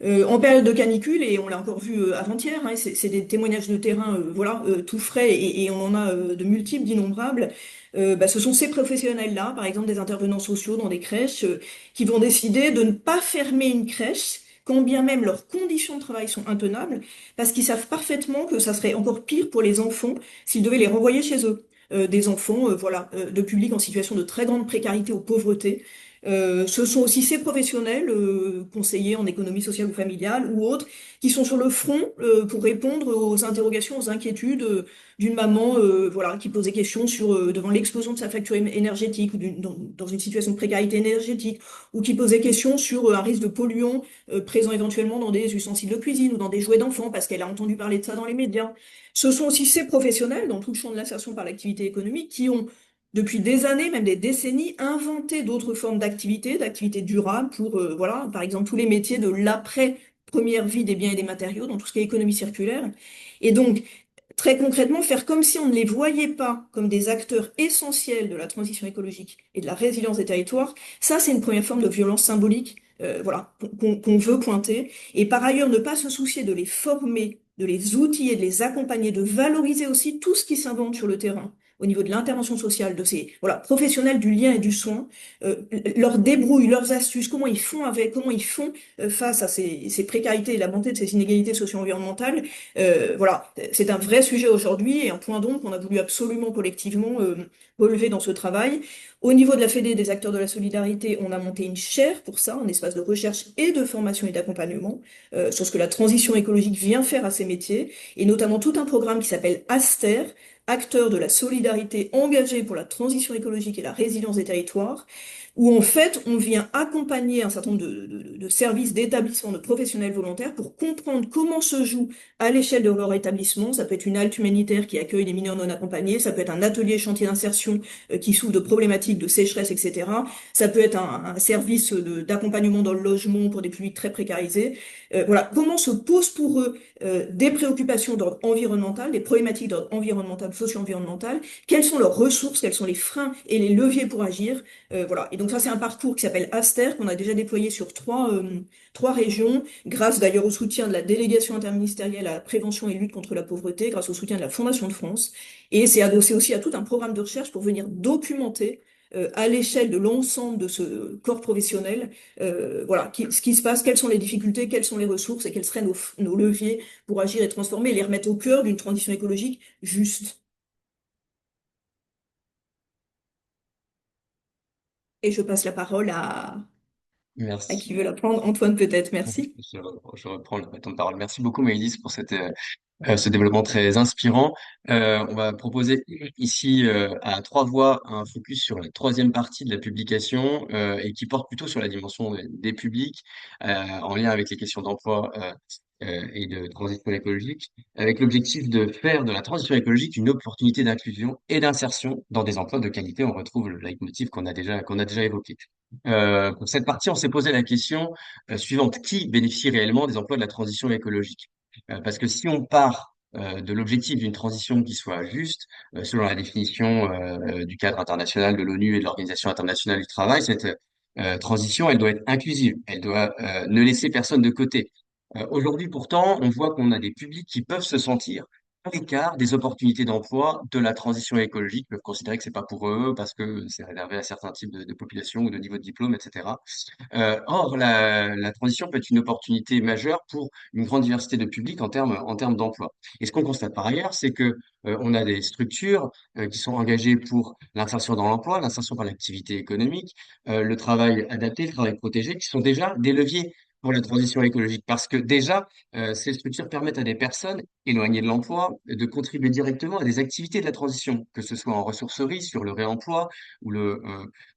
E: En période de canicule, et on l'a encore vu avant-hier, hein, c'est des témoignages de terrain voilà, tout frais, et on en a de multiples, d'innombrables. Ce sont ces professionnels-là, par exemple des intervenants sociaux dans des crèches, qui vont décider de ne pas fermer une crèche, quand bien même leurs conditions de travail sont intenables, parce qu'ils savent parfaitement que ça serait encore pire pour les enfants s'ils devaient les renvoyer chez eux. Des enfants voilà, de publics en situation de très grande précarité ou pauvreté. Ce sont aussi ces professionnels, conseillers en économie sociale ou familiale ou autres, qui sont sur le front pour répondre aux interrogations, aux inquiétudes d'une maman voilà, qui pose des questions devant l'explosion de sa facture énergétique ou dans une situation de précarité énergétique, ou qui pose des questions sur un risque de polluants présent éventuellement dans des ustensiles de cuisine ou dans des jouets d'enfants parce qu'elle a entendu parler de ça dans les médias. Ce sont aussi ces professionnels, dans tout le champ de l'insertion par l'activité économique, qui ont depuis des années, même des décennies, inventer d'autres formes d'activités durables pour, voilà, par exemple, tous les métiers de l'après première vie des biens et des matériaux, dans tout ce qui est économie circulaire. Et donc, très concrètement, faire comme si on ne les voyait pas comme des acteurs essentiels de la transition écologique et de la résilience des territoires, ça, c'est une première forme de violence symbolique, voilà, qu'on veut pointer. Et par ailleurs, ne pas se soucier de les former, de les outiller, de les accompagner, de valoriser aussi tout ce qui s'invente sur le terrain au niveau de l'intervention sociale de ces voilà, professionnels du lien et du soin, leurs débrouilles, leurs astuces, comment ils font face à ces précarités et la montée de ces inégalités socio-environnementales. Voilà, c'est un vrai sujet aujourd'hui et un point d'ombre qu'on a voulu absolument collectivement relever dans ce travail. Au niveau de la Fédé des acteurs de la solidarité, on a monté une chaire pour ça, un espace de recherche et de formation et d'accompagnement sur ce que la transition écologique vient faire à ces métiers, et notamment tout un programme qui s'appelle Aster, acteurs de la solidarité engagés pour la transition écologique et la résilience des territoires, où en fait on vient accompagner un certain nombre de services, d'établissements, de professionnels volontaires pour comprendre comment se joue à l'échelle de leur établissement. Ça peut être une halte humanitaire qui accueille les mineurs non accompagnés, ça peut être un atelier chantier d'insertion qui souffre de problématiques de sécheresse, etc. Ça peut être un service d'accompagnement dans le logement pour des publics très précarisés. Voilà, comment se posent pour eux des préoccupations d'ordre environnemental, des problématiques d'ordre environnemental, socio-environnemental, quelles sont leurs ressources, quels sont les freins et les leviers pour agir. Voilà. Et donc ça, c'est un parcours qui s'appelle Aster, qu'on a déjà déployé sur trois régions, grâce d'ailleurs au soutien de la délégation interministérielle à la prévention et lutte contre la pauvreté, grâce au soutien de la Fondation de France. Et c'est adossé aussi à tout un programme de recherche pour venir documenter à l'échelle de l'ensemble de ce corps professionnel, voilà, ce qui se passe, quelles sont les difficultés, quelles sont les ressources et quels seraient nos leviers pour agir et transformer et les remettre au cœur d'une transition écologique juste. Et je passe la parole à À qui
C: Merci.
E: veut la prendre? Antoine, peut-être. Merci.
C: Je reprends le temps de parole. Merci beaucoup, Maëlys, pour ce développement très inspirant. On va proposer ici à trois voix un focus sur la troisième partie de la publication et qui porte plutôt sur la dimension des publics en lien avec les questions d'emploi et de transition écologique, avec l'objectif de faire de la transition écologique une opportunité d'inclusion et d'insertion dans des emplois de qualité. On retrouve le leitmotiv qu'on a déjà évoqué. Pour cette partie, on s'est posé la question suivante. Qui bénéficie réellement des emplois de la transition écologique? Parce que si on part de l'objectif d'une transition qui soit juste, selon la définition du cadre international de l'ONU et de l'Organisation internationale du travail, cette transition, elle doit être inclusive, elle doit ne laisser personne de côté. Aujourd'hui, pourtant, on voit qu'on a des publics qui peuvent se sentir à l'écart des opportunités d'emploi de la transition écologique, peuvent considérer que c'est pas pour eux parce que c'est réservé à certains types de populations ou de niveau de diplôme, etc. Or, la transition peut être une opportunité majeure pour une grande diversité de publics en termes d'emploi. Et ce qu'on constate par ailleurs, c'est que on a des structures qui sont engagées pour l'insertion dans l'emploi, l'insertion par l'activité économique, le travail adapté, le travail protégé, qui sont déjà des leviers pour la transition écologique. Parce que déjà, ces structures permettent à des personnes éloignées de l'emploi de contribuer directement à des activités de la transition, que ce soit en ressourcerie, sur le réemploi ou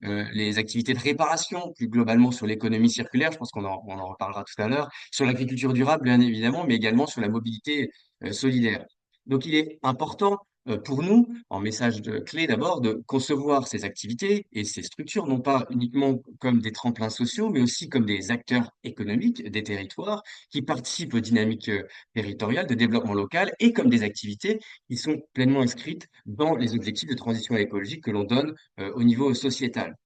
C: les activités de réparation, plus globalement sur l'économie circulaire, je pense qu'on en reparlera tout à l'heure, sur l'agriculture durable, bien évidemment, mais également sur la mobilité solidaire. Donc, il est important pour nous, en message clé d'abord, de concevoir ces activités et ces structures, non pas uniquement comme des tremplins sociaux, mais aussi comme des acteurs économiques des territoires qui participent aux dynamiques territoriales de développement local et comme des activités qui sont pleinement inscrites dans les objectifs de transition écologique que l'on donne au niveau sociétal.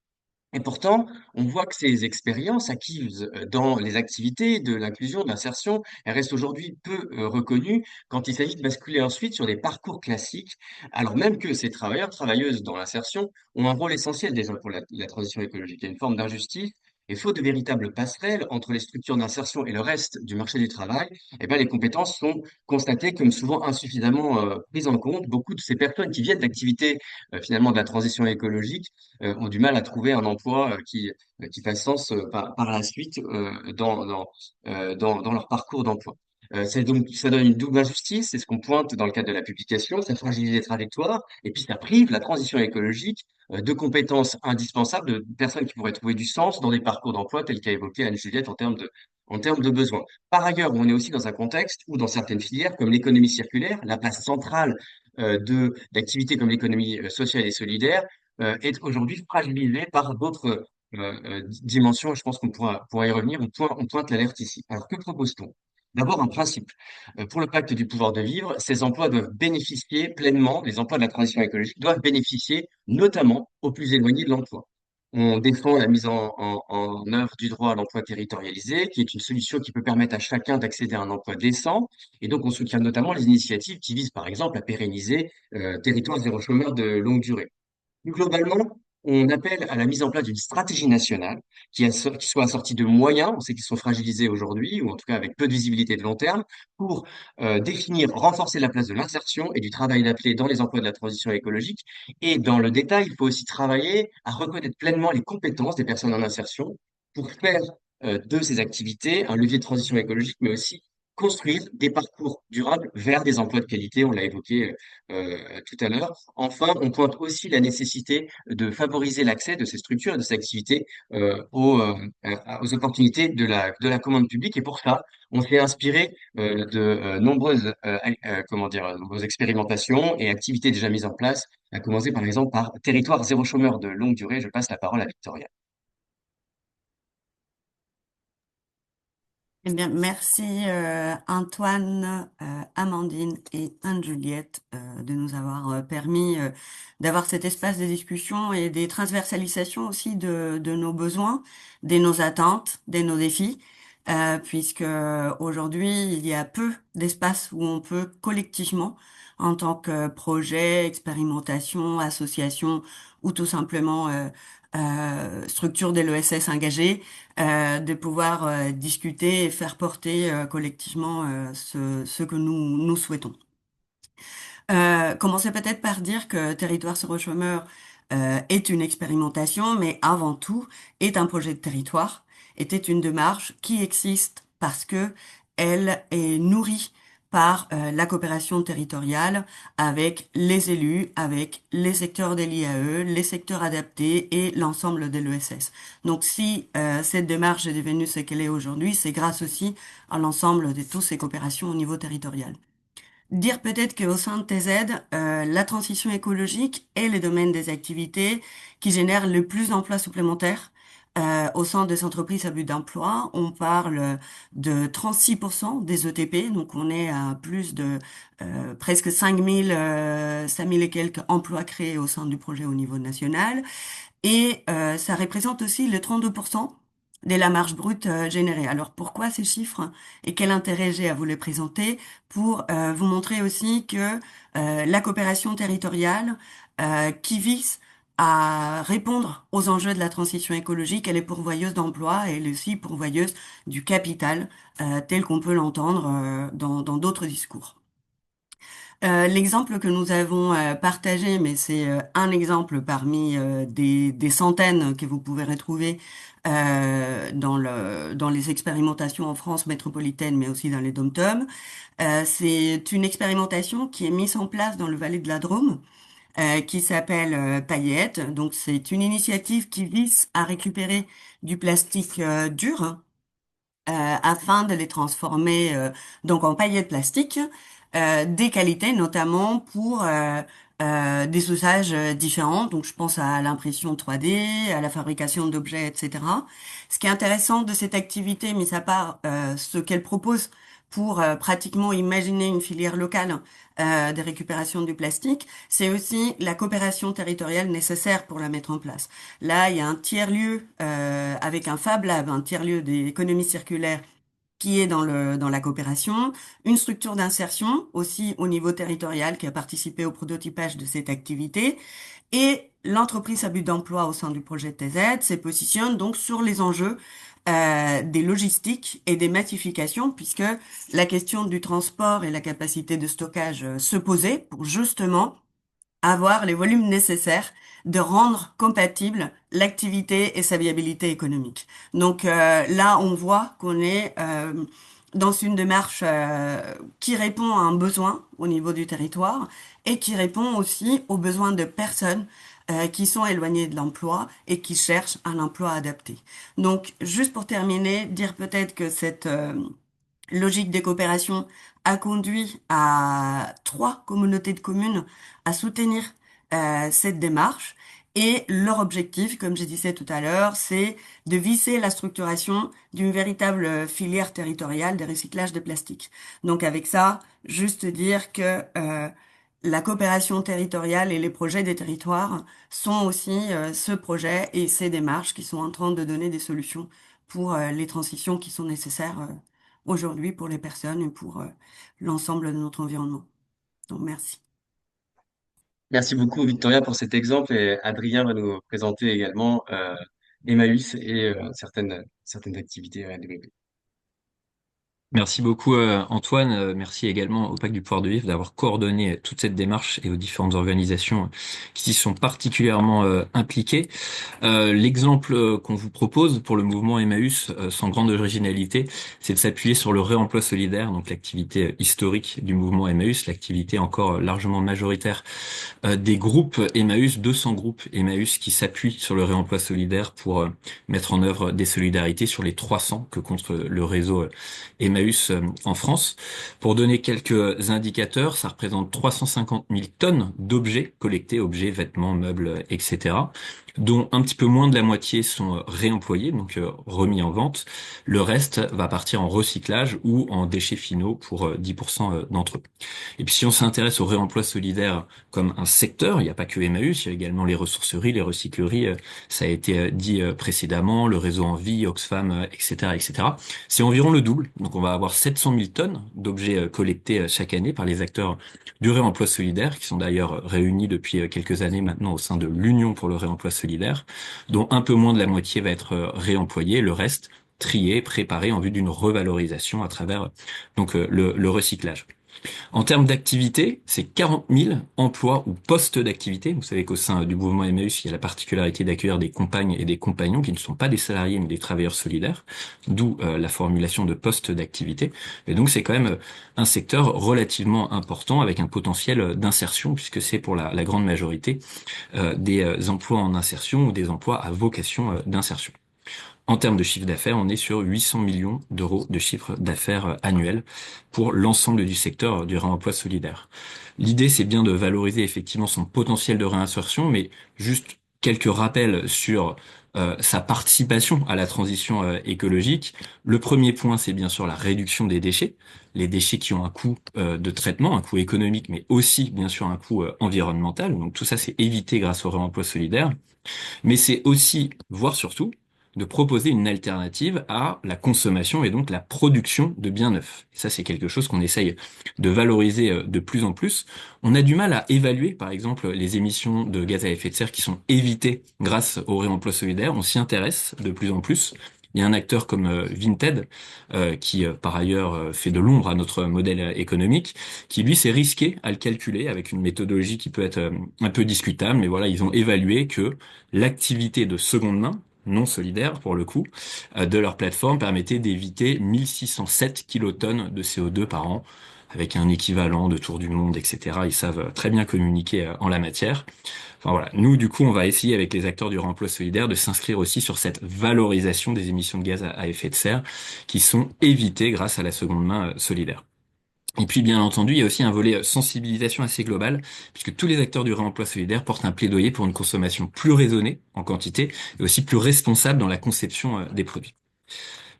C: Et pourtant, on voit que ces expériences acquises dans les activités de l'inclusion, de l'insertion, elles restent aujourd'hui peu reconnues quand il s'agit de basculer ensuite sur des parcours classiques, alors même que ces travailleurs, travailleuses dans l'insertion ont un rôle essentiel déjà pour la transition écologique. Il y a une forme d'injustice. Et faute de véritables passerelles entre les structures d'insertion et le reste du marché du travail, eh ben, les compétences sont constatées comme souvent insuffisamment prises en compte. Beaucoup de ces personnes qui viennent d'activités finalement de la transition écologique ont du mal à trouver un emploi qui fasse sens par la suite dans leur parcours d'emploi. Ça donne une double injustice, c'est ce qu'on pointe dans le cadre de la publication, ça fragilise les trajectoires, et puis ça prive la transition écologique de compétences indispensables de personnes qui pourraient trouver du sens dans des parcours d'emploi tels qu'a évoqué Anne-Juliette en termes de besoins. Par ailleurs, on est aussi dans un contexte où, dans certaines filières, comme l'économie circulaire, la place centrale d'activités comme l'économie sociale et solidaire est aujourd'hui fragilisé par d'autres dimensions, et je pense qu'on pourra y revenir. On pointe l'alerte ici. Alors, que propose-t-on? D'abord, un principe. Pour le pacte du pouvoir de vivre, ces emplois doivent bénéficier pleinement, les emplois de la transition écologique doivent bénéficier notamment aux plus éloignés de l'emploi. On défend la mise en œuvre du droit à l'emploi territorialisé, qui est une solution qui peut permettre à chacun d'accéder à un emploi décent. Et donc, on soutient notamment les initiatives qui visent, par exemple, à pérenniser territoire zéro chômeur de longue durée. Plus globalement, on appelle à la mise en place d'une stratégie nationale qui soit assortie de moyens, on sait qu'ils sont fragilisés aujourd'hui, ou en tout cas avec peu de visibilité de long terme, pour définir, renforcer la place de l'insertion et du travail adapté dans les emplois de la transition écologique. Et dans le détail, il faut aussi travailler à reconnaître pleinement les compétences des personnes en insertion pour faire de ces activités un levier de transition écologique, mais aussi construire des parcours durables vers des emplois de qualité, on l'a évoqué tout à l'heure. Enfin, on pointe aussi la nécessité de favoriser l'accès de ces structures et de ces activités aux opportunités de la commande publique. Et pour ça, on s'est inspiré de comment dire, nombreuses expérimentations et activités déjà mises en place, à commencer par exemple par Territoire zéro chômeur de longue durée. Je passe la parole à Victoria.
F: Eh bien, merci Antoine, Amandine et Anne-Juliette de nous avoir permis d'avoir cet espace de discussion et des transversalisations aussi de nos besoins, de nos attentes, de nos défis, puisque aujourd'hui, il y a peu d'espace où on peut collectivement, en tant que projet, expérimentation, association ou tout simplement structure de l'ESS engagée, de pouvoir discuter et faire porter collectivement ce que nous souhaitons. Commencer peut-être par dire que Territoire zéro chômeur est une expérimentation, mais avant tout est un projet de territoire était une démarche qui existe parce que elle est nourrie par la coopération territoriale avec les élus, avec les secteurs de l'IAE, les secteurs adaptés et l'ensemble de l'ESS. Donc si cette démarche est devenue ce qu'elle est aujourd'hui, c'est grâce aussi à l'ensemble de toutes ces coopérations au niveau territorial. Dire peut-être qu'au sein de TZ, la transition écologique est le domaine des activités qui génèrent le plus d'emplois supplémentaires. Au sein des entreprises à but d'emploi, on parle de 36% des ETP, donc on est à plus de presque 5 000 et quelques emplois créés au sein du projet au niveau national. Et ça représente aussi le 32% de la marge brute générée. Alors pourquoi ces chiffres et quel intérêt j'ai à vous les présenter? Pour vous montrer aussi que la coopération territoriale qui vise à répondre aux enjeux de la transition écologique, elle est pourvoyeuse d'emplois et elle est aussi pourvoyeuse du capital tel qu'on peut l'entendre dans d'autres discours. L'exemple que nous avons partagé, mais c'est un exemple parmi des centaines que vous pouvez retrouver dans les expérimentations en France métropolitaine, mais aussi dans les dom-toms. C'est une expérimentation qui est mise en place dans le Valais de la Drôme, qui s'appelle Paillette. Donc c'est une initiative qui vise à récupérer du plastique dur afin de les transformer donc en paillettes plastiques des qualités notamment pour des usages différents. Donc je pense à l'impression 3D, à la fabrication d'objets, etc. Ce qui est intéressant de cette activité, mis à part ce qu'elle propose pour pratiquement imaginer une filière locale de récupération du plastique, c'est aussi la coopération territoriale nécessaire pour la mettre en place. Là, il y a un tiers-lieu avec un Fab Lab, un tiers-lieu d'économie circulaire qui est dans la coopération, une structure d'insertion aussi au niveau territorial qui a participé au prototypage de cette activité, et l'entreprise à but d'emploi au sein du projet TZ se positionne donc sur les enjeux des logistiques et des massifications, puisque la question du transport et la capacité de stockage se posait pour justement avoir les volumes nécessaires de rendre compatible l'activité et sa viabilité économique. Donc là, on voit qu'on est dans une démarche qui répond à un besoin au niveau du territoire et qui répond aussi aux besoins de personnes qui sont éloignées de l'emploi et qui cherchent un emploi adapté. Donc, juste pour terminer, dire peut-être que cette logique de coopération a conduit à 3 communautés de communes à soutenir cette démarche. Et leur objectif, comme je disais tout à l'heure, c'est de viser la structuration d'une véritable filière territoriale de recyclage de plastique. Donc avec ça, juste dire que la coopération territoriale et les projets des territoires sont aussi ce projet et ces démarches qui sont en train de donner des solutions pour les transitions qui sont nécessaires aujourd'hui pour les personnes et pour l'ensemble de notre environnement. Donc merci.
C: Merci beaucoup, Victoria, pour cet exemple. Et Adrien va nous présenter également Emmaüs et certaines activités à développer.
G: Merci beaucoup Antoine, merci également au Pacte du Pouvoir de Vivre d'avoir coordonné toute cette démarche et aux différentes organisations qui s'y sont particulièrement impliquées. L'exemple qu'on vous propose pour le mouvement Emmaüs, sans grande originalité, c'est de s'appuyer sur le réemploi solidaire, donc l'activité historique du mouvement Emmaüs, l'activité encore largement majoritaire des groupes Emmaüs, 200 groupes Emmaüs qui s'appuient sur le réemploi solidaire pour mettre en œuvre des solidarités sur les 300 que compte le réseau Emmaüs en France. Pour donner quelques indicateurs, ça représente 350 000 tonnes d'objets collectés, objets, vêtements, meubles, etc., dont un petit peu moins de la moitié sont réemployés, donc remis en vente. Le reste va partir en recyclage ou en déchets finaux pour 10% d'entre eux. Et puis si on s'intéresse au réemploi solidaire comme un secteur, il n'y a pas que Emmaüs, il y a également les ressourceries, les recycleries, ça a été dit précédemment, le réseau Envie, Oxfam, etc., etc. C'est environ le double, donc on va avoir 700 000 tonnes d'objets collectés chaque année par les acteurs du réemploi solidaire, qui sont d'ailleurs réunis depuis quelques années maintenant au sein de l'Union pour le réemploi solidaire, dont un peu moins de la moitié va être réemployé, le reste trié, préparé en vue d'une revalorisation à travers donc le recyclage. En termes d'activité, c'est 40 000 emplois ou postes d'activité. Vous savez qu'au sein du mouvement Emmaüs, il y a la particularité d'accueillir des compagnes et des compagnons qui ne sont pas des salariés mais des travailleurs solidaires, d'où la formulation de postes d'activité. Et donc c'est quand même un secteur relativement important avec un potentiel d'insertion puisque c'est pour la grande majorité des emplois en insertion ou des emplois à vocation d'insertion. En termes de chiffre d'affaires, on est sur 800 millions d'euros de chiffre d'affaires annuel pour l'ensemble du secteur du réemploi solidaire. L'idée, c'est bien de valoriser effectivement son potentiel de réinsertion, mais juste quelques rappels sur sa participation à la transition écologique. Le premier point, c'est bien sûr la réduction des déchets. Les déchets qui ont un coût de traitement, un coût économique, mais aussi bien sûr un coût environnemental. Donc tout ça, c'est évité grâce au réemploi solidaire. Mais c'est aussi, voire surtout, de proposer une alternative à la consommation et donc la production de biens neufs. Et ça, c'est quelque chose qu'on essaye de valoriser de plus en plus. On a du mal à évaluer, par exemple, les émissions de gaz à effet de serre qui sont évitées grâce au réemploi solidaire. On s'y intéresse de plus en plus. Il y a un acteur comme Vinted, qui par ailleurs fait de l'ombre à notre modèle économique, qui lui s'est risqué à le calculer avec une méthodologie qui peut être un peu discutable, mais voilà, ils ont évalué que l'activité de seconde main, non solidaire pour le coup, de leur plateforme permettait d'éviter 1607 kilotonnes de CO2 par an, avec un équivalent de tour du monde, etc. Ils savent très bien communiquer en la matière. Enfin voilà, nous du coup on va essayer avec les acteurs du réemploi solidaire de s'inscrire aussi sur cette valorisation des émissions de gaz à effet de serre qui sont évitées grâce à la seconde main solidaire. Et puis, bien entendu, il y a aussi un volet sensibilisation assez global, puisque tous les acteurs du réemploi solidaire portent un plaidoyer pour une consommation plus raisonnée en quantité et aussi plus responsable dans la conception des produits.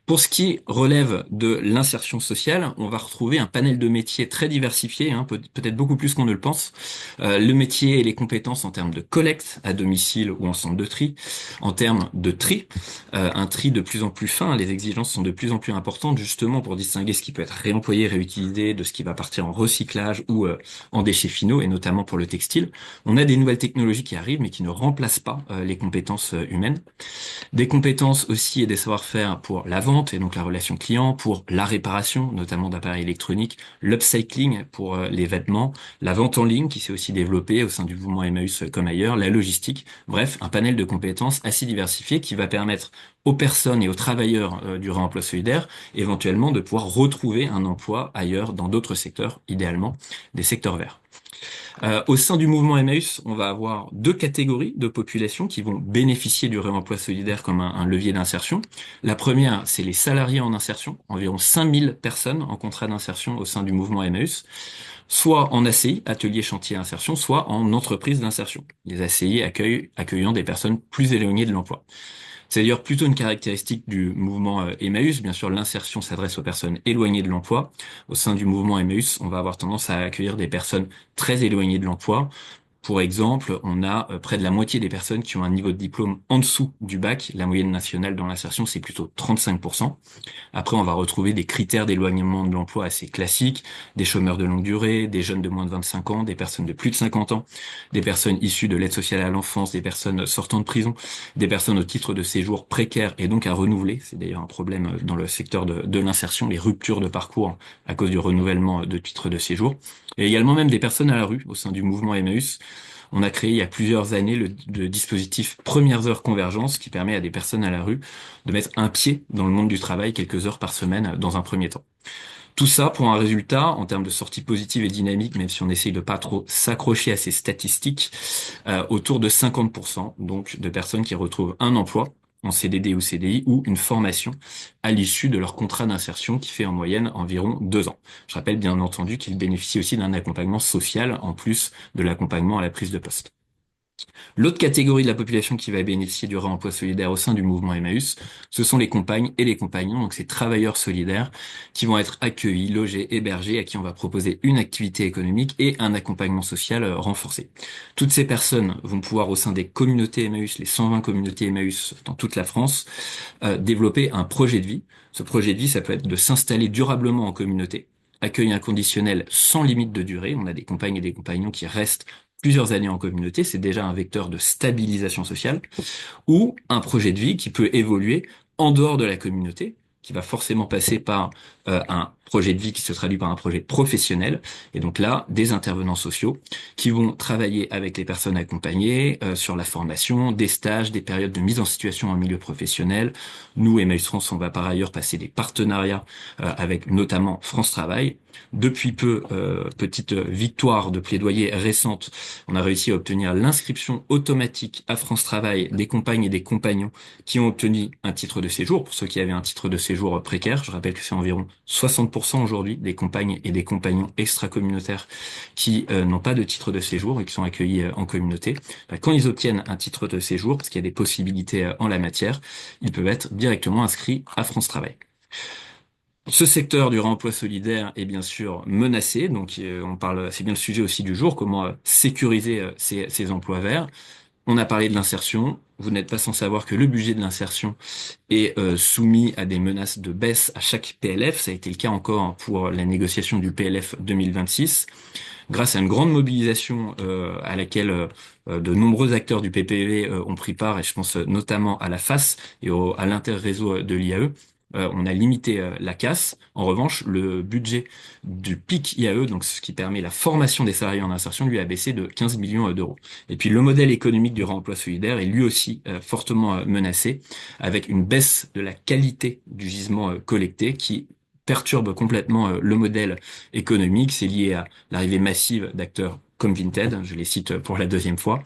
G: Pour ce qui relève de l'insertion sociale, on va retrouver un panel de métiers très diversifié, peut-être beaucoup plus qu'on ne le pense. Le métier et les compétences en termes de collecte à domicile ou en centre de tri, en termes de tri, un tri de plus en plus fin, les exigences sont de plus en plus importantes justement pour distinguer ce qui peut être réemployé, réutilisé, de ce qui va partir en recyclage ou en déchets finaux, et notamment pour le textile. On a des nouvelles technologies qui arrivent mais qui ne remplacent pas les compétences humaines. Des compétences aussi et des savoir-faire pour la vente et donc la relation client, pour la réparation, notamment d'appareils électroniques, l'upcycling pour les vêtements, la vente en ligne qui s'est aussi développée au sein du mouvement Emmaüs comme ailleurs, la logistique. Bref, un panel de compétences assez diversifié qui va permettre aux personnes et aux travailleurs du réemploi solidaire éventuellement de pouvoir retrouver un emploi ailleurs dans d'autres secteurs, idéalement des secteurs verts. Au sein du mouvement Emmaüs, on va avoir deux catégories de population qui vont bénéficier du réemploi solidaire comme un levier d'insertion. La première, c'est les salariés en insertion, environ 5000 personnes en contrat d'insertion au sein du mouvement Emmaüs, soit en ACI, atelier chantier insertion, soit en entreprise d'insertion, les ACI accueillant des personnes plus éloignées de l'emploi. C'est d'ailleurs plutôt une caractéristique du mouvement Emmaüs. Bien sûr, l'insertion s'adresse aux personnes éloignées de l'emploi. Au sein du mouvement Emmaüs, on va avoir tendance à accueillir des personnes très éloignées de l'emploi. Pour exemple, on a près de la moitié des personnes qui ont un niveau de diplôme en dessous du bac. La moyenne nationale dans l'insertion, c'est plutôt 35%. Après, on va retrouver des critères d'éloignement de l'emploi assez classiques, des chômeurs de longue durée, des jeunes de moins de 25 ans, des personnes de plus de 50 ans, des personnes issues de l'aide sociale à l'enfance, des personnes sortant de prison, des personnes au titre de séjour précaire et donc à renouveler. C'est d'ailleurs un problème dans le secteur de l'insertion, les ruptures de parcours à cause du renouvellement de titres de séjour. Et également même des personnes à la rue au sein du mouvement Emmaüs. On a créé il y a plusieurs années le dispositif Premières Heures Convergence qui permet à des personnes à la rue de mettre un pied dans le monde du travail quelques heures par semaine dans un premier temps. Tout ça pour un résultat en termes de sortie positive et dynamique, même si on essaye de pas trop s'accrocher à ces statistiques, autour de 50% donc de personnes qui retrouvent un emploi en CDD ou CDI ou une formation à l'issue de leur contrat d'insertion qui fait en moyenne environ 2 ans. Je rappelle bien entendu qu'ils bénéficient aussi d'un accompagnement social en plus de l'accompagnement à la prise de poste. L'autre catégorie de la population qui va bénéficier du réemploi solidaire au sein du mouvement Emmaüs, ce sont les compagnes et les compagnons, donc ces travailleurs solidaires qui vont être accueillis, logés, hébergés, à qui on va proposer une activité économique et un accompagnement social renforcé. Toutes ces personnes vont pouvoir au sein des communautés Emmaüs, les 120 communautés Emmaüs dans toute la France, développer un projet de vie. Ce projet de vie, ça peut être de s'installer durablement en communauté, accueil inconditionnel sans limite de durée. On a des compagnes et des compagnons qui restent plusieurs années en communauté, c'est déjà un vecteur de stabilisation sociale, ou un projet de vie qui peut évoluer en dehors de la communauté, qui va forcément passer par un projet de vie qui se traduit par un projet professionnel. Et donc là, des intervenants sociaux qui vont travailler avec les personnes accompagnées sur la formation, des stages, des périodes de mise en situation en milieu professionnel. Nous, Emmaüs France, on va par ailleurs passer des partenariats avec notamment France Travail. Depuis peu, petite victoire de plaidoyer récente, on a réussi à obtenir l'inscription automatique à France Travail des compagnes et des compagnons qui ont obtenu un titre de séjour. Pour ceux qui avaient un titre de séjour précaire, je rappelle que c'est environ 60% aujourd'hui des compagnes et des compagnons extracommunautaires qui n'ont pas de titre de séjour et qui sont accueillis en communauté. Quand ils obtiennent un titre de séjour, parce qu'il y a des possibilités en la matière, ils peuvent être directement inscrits à France Travail. Ce secteur du réemploi solidaire est bien sûr menacé, donc on parle, c'est bien le sujet aussi du jour, comment sécuriser ces emplois verts. On a parlé de l'insertion. Vous n'êtes pas sans savoir que le budget de l'insertion est soumis à des menaces de baisse à chaque PLF. Ça a été le cas encore pour la négociation du PLF 2026. Grâce à une grande mobilisation à laquelle de nombreux acteurs du PPV ont pris part, et je pense notamment à la FAS et à l'interréseau de l'IAE, on a limité la casse. En revanche, le budget du PIC IAE, donc ce qui permet la formation des salariés en insertion, lui a baissé de 15 millions d'euros. Et puis le modèle économique du réemploi solidaire est lui aussi fortement menacé, avec une baisse de la qualité du gisement collecté qui perturbe complètement le modèle économique. C'est lié à l'arrivée massive d'acteurs comme Vinted, je les cite pour la deuxième fois,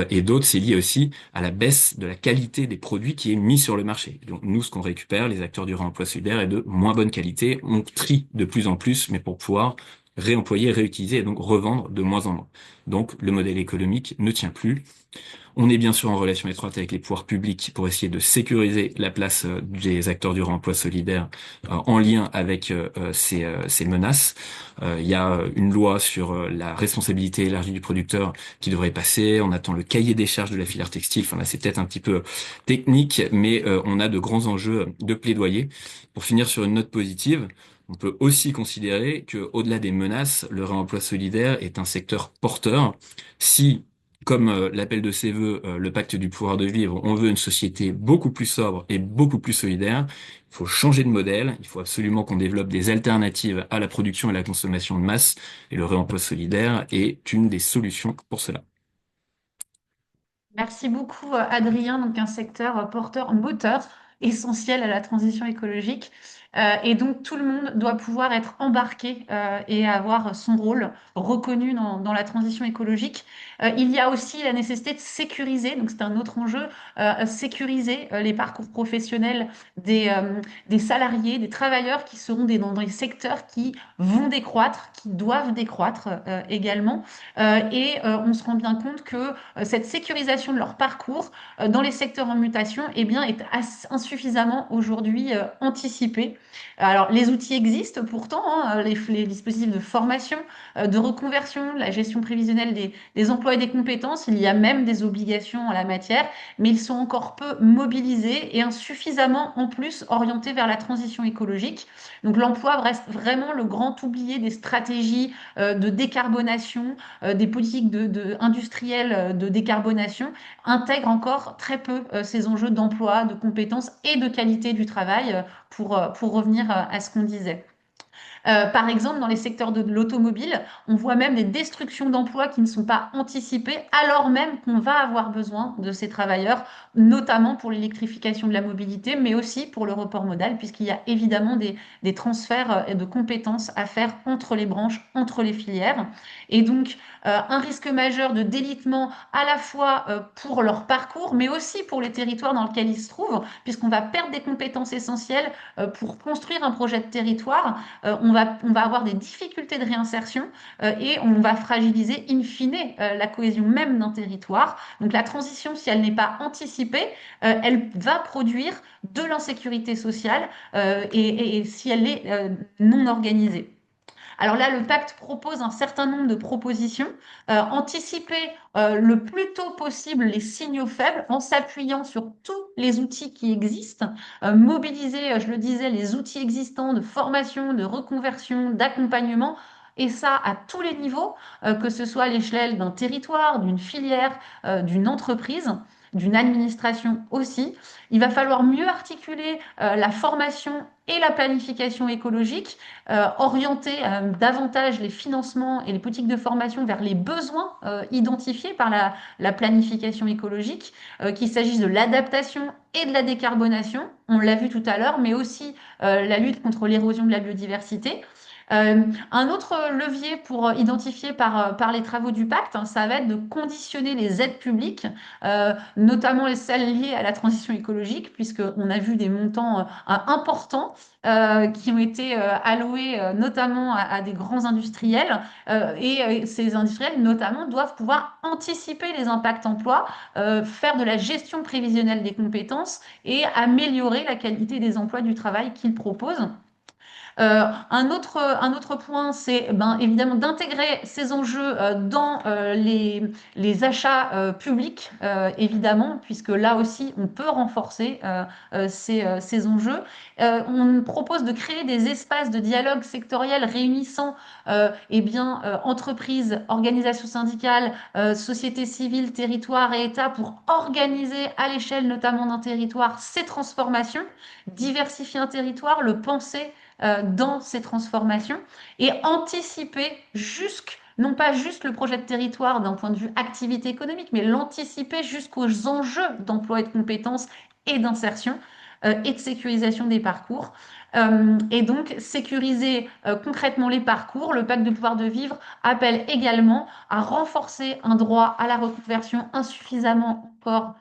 G: et d'autres, c'est lié aussi à la baisse de la qualité des produits qui est mis sur le marché. Donc nous, ce qu'on récupère, les acteurs du réemploi solidaire, est de moins bonne qualité. On trie de plus en plus, mais pour pouvoir réemployer, réutiliser et donc revendre de moins en moins. Donc le modèle économique ne tient plus. On est bien sûr en relation étroite avec les pouvoirs publics pour essayer de sécuriser la place des acteurs du réemploi solidaire en lien avec ces menaces. Il y a une loi sur la responsabilité élargie du producteur qui devrait passer. On attend le cahier des charges de la filière textile. Enfin là, c'est peut-être un petit peu technique, mais on a de grands enjeux de plaidoyer. Pour finir sur une note positive, on peut aussi considérer que, au-delà des menaces, le réemploi solidaire est un secteur porteur. Si comme l'appel de ses vœux, le pacte du pouvoir de vivre, on veut une société beaucoup plus sobre et beaucoup plus solidaire. Il faut changer de modèle. Il faut absolument qu'on développe des alternatives à la production et la consommation de masse. Et le réemploi solidaire est une des solutions pour cela.
D: Merci beaucoup, Adrien. Donc, un secteur porteur, moteur, essentiel à la transition écologique. Et donc, tout le monde doit pouvoir être embarqué et avoir son rôle reconnu dans la transition écologique. Il y a aussi la nécessité de sécuriser, donc c'est un autre enjeu, sécuriser les parcours professionnels des salariés, des travailleurs qui seront dans des secteurs qui vont décroître, qui doivent décroître également. On se rend bien compte que cette sécurisation de leur parcours dans les secteurs en mutation eh bien, est insuffisamment aujourd'hui anticipée. Alors, les outils existent pourtant, hein, les dispositifs de formation, de reconversion, la gestion prévisionnelle des emplois et des compétences. Il y a même des obligations en la matière, mais ils sont encore peu mobilisés et insuffisamment en plus orientés vers la transition écologique. Donc, l'emploi reste vraiment le grand oublié des stratégies de décarbonation, des politiques industrielles de décarbonation, intègrent encore très peu ces enjeux d'emploi, de compétences et de qualité du travail pour revenir à ce qu'on disait. Par exemple, dans les secteurs de l'automobile, on voit même des destructions d'emplois qui ne sont pas anticipées, alors même qu'on va avoir besoin de ces travailleurs, notamment pour l'électrification de la mobilité, mais aussi pour le report modal, puisqu'il y a évidemment des transferts de compétences à faire entre les branches, entre les filières. Et donc, un risque majeur de délitement à la fois pour leur parcours, mais aussi pour les territoires dans lesquels ils se trouvent, puisqu'on va perdre des compétences essentielles pour construire un projet de territoire. On va avoir des difficultés de réinsertion et on va fragiliser in fine la cohésion même d'un territoire. Donc la transition, si elle n'est pas anticipée, elle va produire de l'insécurité sociale et si elle est non organisée. Alors là, le pacte propose un certain nombre de propositions. Anticiper le plus tôt possible les signaux faibles en s'appuyant sur tous les outils qui existent. Mobiliser, je le disais, les outils existants de formation, de reconversion, d'accompagnement. Et ça à tous les niveaux, que ce soit à l'échelle d'un territoire, d'une filière, d'une entreprise. d'une administration aussi. Il va falloir mieux articuler la formation et la planification écologique, orienter davantage les financements et les politiques de formation vers les besoins identifiés par la planification écologique, qu'il s'agisse de l'adaptation et de la décarbonation, on l'a vu tout à l'heure, mais aussi la lutte contre l'érosion de la biodiversité. Un autre levier pour identifier par les travaux du pacte, hein, ça va être de conditionner les aides publiques, notamment celles liées à la transition écologique, puisqu'on a vu des montants importants qui ont été alloués notamment à des grands industriels. Et ces industriels, notamment, doivent pouvoir anticiper les impacts emploi, faire de la gestion prévisionnelle des compétences et améliorer la qualité des emplois du travail qu'ils proposent. Un autre point, c'est évidemment d'intégrer ces enjeux dans les achats publics, évidemment, puisque là aussi, on peut renforcer ces enjeux. On propose de créer des espaces de dialogue sectoriel réunissant entreprises, organisations syndicales, sociétés civiles, territoires et États pour organiser à l'échelle notamment d'un territoire ces transformations, diversifier un territoire, le penser dans ces transformations et anticiper non pas juste le projet de territoire d'un point de vue activité économique, mais l'anticiper jusqu'aux enjeux d'emploi et de compétences et d'insertion et de sécurisation des parcours. Et donc, sécuriser concrètement les parcours, le pacte de pouvoir de vivre appelle également à renforcer un droit à la reconversion insuffisamment encore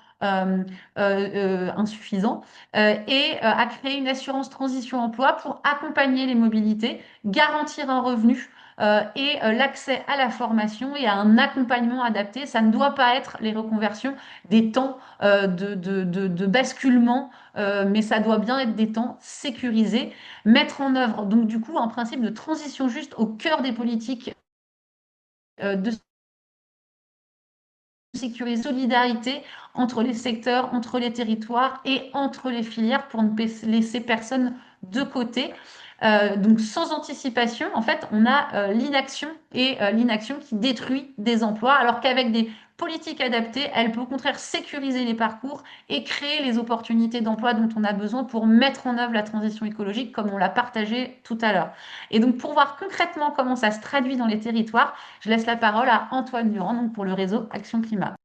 D: insuffisant et à créer une assurance transition emploi pour accompagner les mobilités, garantir un revenu et l'accès à la formation et à un accompagnement adapté. Ça ne doit pas être les reconversions des temps de basculement, mais ça doit bien être des temps sécurisés. Mettre en œuvre donc du coup un principe de transition juste au cœur des politiques de sécuriser solidarité entre les secteurs, entre les territoires et entre les filières pour ne laisser personne de côté. Donc sans anticipation, en fait, on a l'inaction et l'inaction qui détruit des emplois, alors qu'avec des politiques adaptées, elle peut au contraire sécuriser les parcours et créer les opportunités d'emploi dont on a besoin pour mettre en œuvre la transition écologique comme on l'a partagé tout à l'heure. Et donc pour voir concrètement comment ça se traduit dans les territoires, je laisse la parole à Antoine Durand donc pour le réseau Action Climat.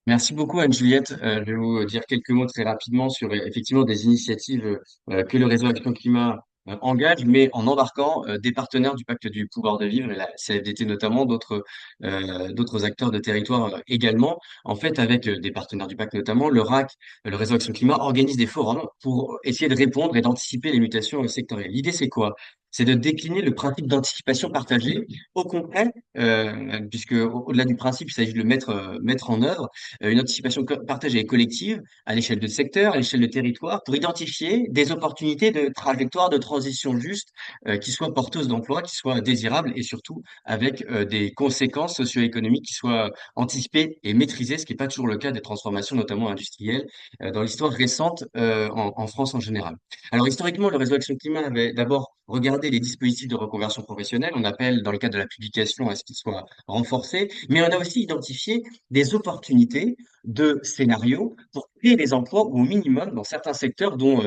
C: Merci beaucoup, Anne-Juliette. Je vais vous dire quelques mots très rapidement sur effectivement des initiatives que le réseau Action Climat engage, mais en embarquant des partenaires du Pacte du pouvoir de vivre, et la CFDT notamment, d'autres acteurs de territoire également. En fait, avec des partenaires du Pacte notamment, le RAC, le réseau Action Climat, organise des forums pour essayer de répondre et d'anticiper les mutations sectorielles. L'idée, c'est quoi? C'est de décliner le principe d'anticipation partagée au concret, puisque au-delà du principe, il s'agit de le mettre en œuvre une anticipation partagée et collective à l'échelle de secteur, à l'échelle de territoire, pour identifier des opportunités de trajectoire de transition juste qui soient porteuses d'emploi, qui soient désirables et surtout avec des conséquences socio-économiques qui soient anticipées et maîtrisées, ce qui n'est pas toujours le cas des transformations, notamment industrielles, dans l'histoire récente en France en général. Alors historiquement, le réseau Action Climat avait d'abord regardé les dispositifs de reconversion professionnelle. On appelle, dans le cadre de la publication, à ce qu'ils soient renforcés, mais on a aussi identifié des opportunités de scénarios pour créer des emplois ou au minimum dans certains secteurs, dont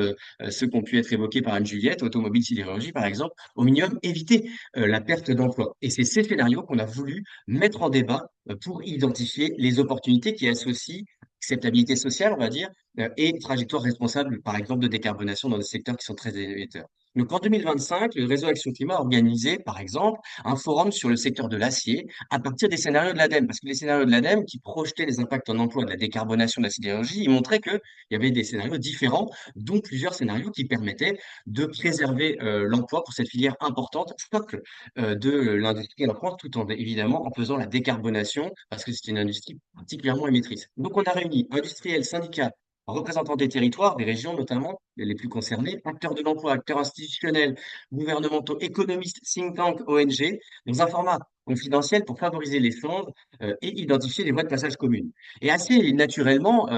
C: ceux qui ont pu être évoqués par Anne-Juliette, automobile, sidérurgie par exemple, au minimum éviter la perte d'emploi. Et c'est ces scénarios qu'on a voulu mettre en débat pour identifier les opportunités qui associent acceptabilité sociale, on va dire, et trajectoire responsable, par exemple, de décarbonation dans des secteurs qui sont très émetteurs. Donc en 2025, le réseau Action Climat a organisé, par exemple, un forum sur le secteur de l'acier à partir des scénarios de l'ADEME, parce que les scénarios de l'ADEME qui projetaient les impacts en emploi de la décarbonation de la sidérurgie, ils montraient qu'il y avait des scénarios différents, dont plusieurs scénarios qui permettaient de préserver l'emploi pour cette filière importante, socle de l'industrie en France, tout en évidemment en faisant la décarbonation, parce que c'est une industrie particulièrement émettrice. Donc on a réuni industriels, syndicats, représentants des territoires, des régions notamment, les plus concernés, acteurs de l'emploi, acteurs institutionnels, gouvernementaux, économistes, think tanks, ONG, dans un format confidentielle pour favoriser l'échange et identifier les voies de passage communes. Et assez naturellement,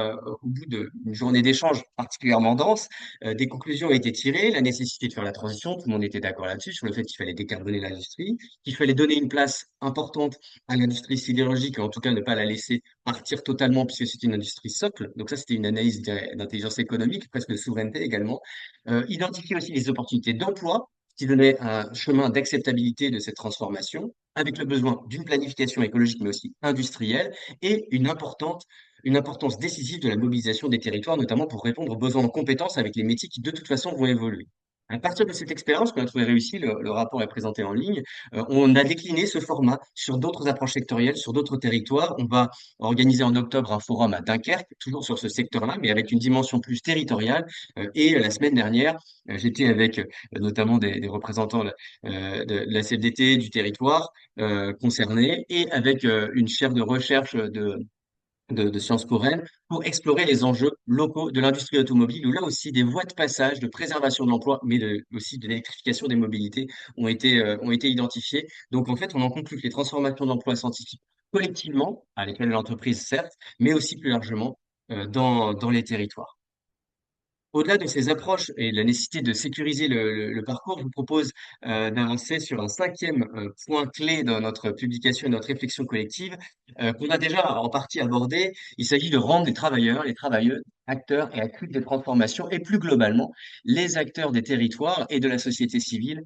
C: au bout d'une journée d'échange particulièrement dense, des conclusions ont été tirées, la nécessité de faire la transition, tout le monde était d'accord là-dessus, sur le fait qu'il fallait décarboner l'industrie, qu'il fallait donner une place importante à l'industrie sidérurgique, et en tout cas ne pas la laisser partir totalement, puisque c'est une industrie socle. Donc ça, c'était une analyse, je dirais, d'intelligence économique, presque de souveraineté également. Identifier aussi les opportunités d'emploi, qui donnaient un chemin d'acceptabilité de cette transformation, avec le besoin d'une planification écologique, mais aussi industrielle, et une importance décisive de la mobilisation des territoires, notamment pour répondre aux besoins en compétences avec les métiers qui, de toute façon, vont évoluer. À partir de cette expérience qu'on a trouvé réussie, le rapport est présenté en ligne, on a décliné ce format sur d'autres approches sectorielles, sur d'autres territoires. On va organiser en octobre un forum à Dunkerque, toujours sur ce secteur-là, mais avec une dimension plus territoriale. Et la semaine dernière, j'étais avec notamment des représentants de la CFDT du territoire concerné et avec une chaire de recherche de Sciences Po Rennes pour explorer les enjeux locaux de l'industrie automobile, où là aussi des voies de passage, de préservation de l'emploi, mais aussi de l'électrification des mobilités ont été identifiées. Donc en fait, on en conclut que les transformations d'emplois scientifiques collectivement, à l'échelle de l'entreprise certes, mais aussi plus largement dans les territoires. Au-delà de ces approches et de la nécessité de sécuriser le parcours, je vous propose d'avancer sur un cinquième point clé dans notre publication et notre réflexion collective qu'on a déjà en partie abordé. Il s'agit de rendre les travailleurs, les travailleuses, acteurs et actrices des transformations et plus globalement, les acteurs des territoires et de la société civile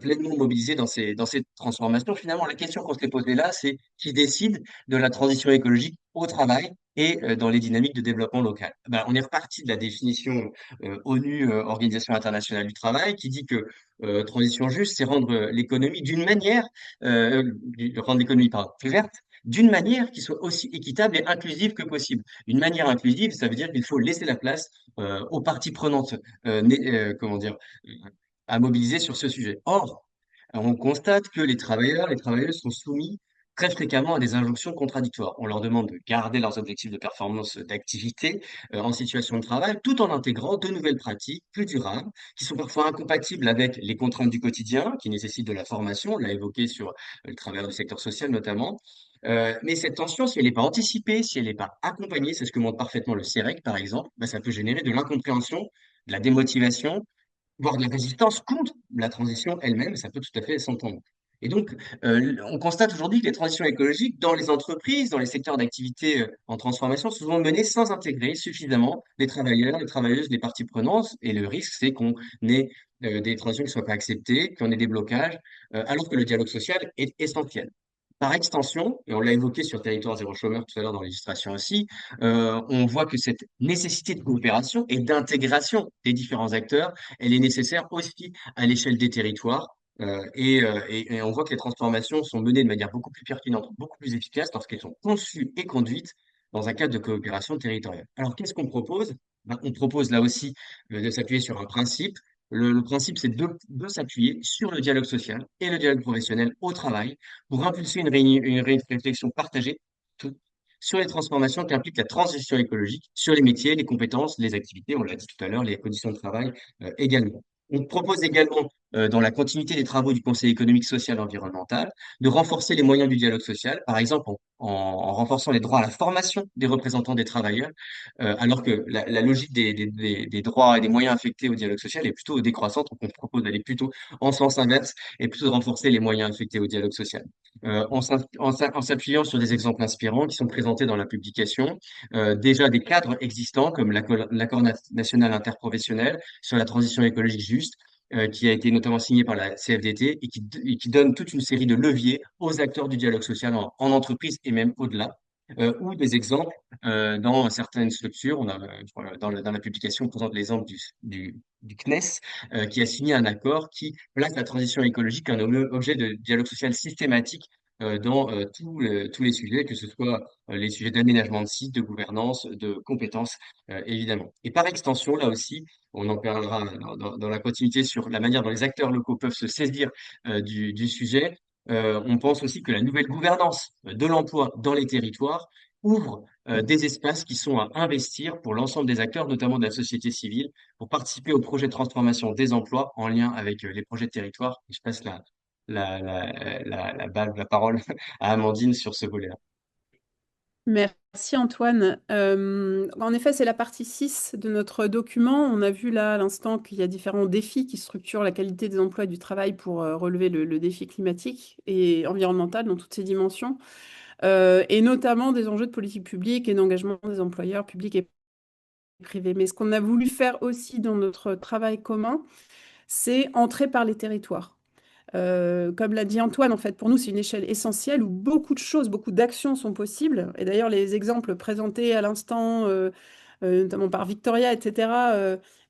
C: pleinement mobilisés dans ces transformations. Finalement, la question qu'on s'est posée là, c'est qui décide de la transition écologique au travail et dans les dynamiques de développement local. Ben, on est reparti de la définition ONU, Organisation internationale du travail, qui dit que transition juste, c'est rendre l'économie d'une manière, rendre l'économie pardon, plus verte, d'une manière qui soit aussi équitable et inclusive que possible. Une manière inclusive, ça veut dire qu'il faut laisser la place aux parties prenantes, comment dire, à mobiliser sur ce sujet. Or, on constate que les travailleurs, les travailleuses sont soumis très fréquemment à des injonctions contradictoires. On leur demande de garder leurs objectifs de performance d'activité en situation de travail, tout en intégrant de nouvelles pratiques plus durables, qui sont parfois incompatibles avec les contraintes du quotidien, qui nécessitent de la formation, on l'a évoqué sur le travail du secteur social notamment. Mais cette tension, si elle n'est pas anticipée, si elle n'est pas accompagnée, c'est ce que montre parfaitement le CEREC, par exemple, bah, ça peut générer de l'incompréhension, de la démotivation, voire de la résistance contre la transition elle-même, ça peut tout à fait s'entendre. Et donc, on constate aujourd'hui que les transitions écologiques dans les entreprises, dans les secteurs d'activité en transformation, sont souvent menées sans intégrer suffisamment les travailleurs, les travailleuses, les parties prenantes. Et le risque, c'est qu'on ait des transitions qui ne soient pas acceptées, qu'on ait des blocages, alors que le dialogue social est essentiel. Par extension, et on l'a évoqué sur Territoire zéro chômeur tout à l'heure dans l'illustration aussi, on voit que cette nécessité de coopération et d'intégration des différents acteurs, elle est nécessaire aussi à l'échelle des territoires. Et on voit que les transformations sont menées de manière beaucoup plus pertinente, beaucoup plus efficace lorsqu'elles sont conçues et conduites dans un cadre de coopération territoriale. Alors, qu'est-ce qu'on propose? Ben, on propose là aussi de s'appuyer sur un principe. Le principe, c'est de s'appuyer sur le dialogue social et le dialogue professionnel au travail pour impulser une réflexion partagée tout- sur les transformations qui impliquent la transition écologique, sur les métiers, les compétences, les activités, on l'a dit tout à l'heure, les conditions de travail également. On propose également, dans la continuité des travaux du Conseil économique, social et environnemental, de renforcer les moyens du dialogue social, par exemple en renforçant les droits à la formation des représentants des travailleurs, alors que la logique des droits et des moyens affectés au dialogue social est plutôt décroissante, donc on propose d'aller plutôt en sens inverse et plutôt de renforcer les moyens affectés au dialogue social. En s'appuyant sur des exemples inspirants qui sont présentés dans la publication, déjà des cadres existants comme l'accord national interprofessionnel sur la transition écologique juste, qui a été notamment signé par la CFDT et qui donne toute une série de leviers aux acteurs du dialogue social en entreprise et même au-delà. Ou des exemples dans certaines structures, je crois, dans la publication, on présente l'exemple du CNES, qui a signé un accord qui place la transition écologique comme un objet de dialogue social systématique dans tous les sujets, que ce soit les sujets d'aménagement de sites, de gouvernance, de compétences, évidemment. Et par extension, là aussi, on en parlera dans la continuité sur la manière dont les acteurs locaux peuvent se saisir du sujet. On pense aussi que la nouvelle gouvernance de l'emploi dans les territoires ouvre des espaces qui sont à investir pour l'ensemble des acteurs, notamment de la société civile, pour participer au projet de transformation des emplois en lien avec les projets de territoire. Et je passe la parole à Amandine sur ce volet-là.
B: Merci Antoine. En effet, c'est la partie 6 de notre document. On a vu là à l'instant qu'il y a différents défis qui structurent la qualité des emplois et du travail pour relever le défi climatique et environnemental dans toutes ses dimensions, et notamment des enjeux de politique publique et d'engagement des employeurs publics et privés. Mais ce qu'on a voulu faire aussi dans notre travail commun, c'est entrer par les territoires. Comme l'a dit Antoine, en fait, pour nous, c'est une échelle essentielle où beaucoup de choses, beaucoup d'actions sont possibles. Et d'ailleurs, les exemples présentés à l'instant, notamment par Victoria, etc.,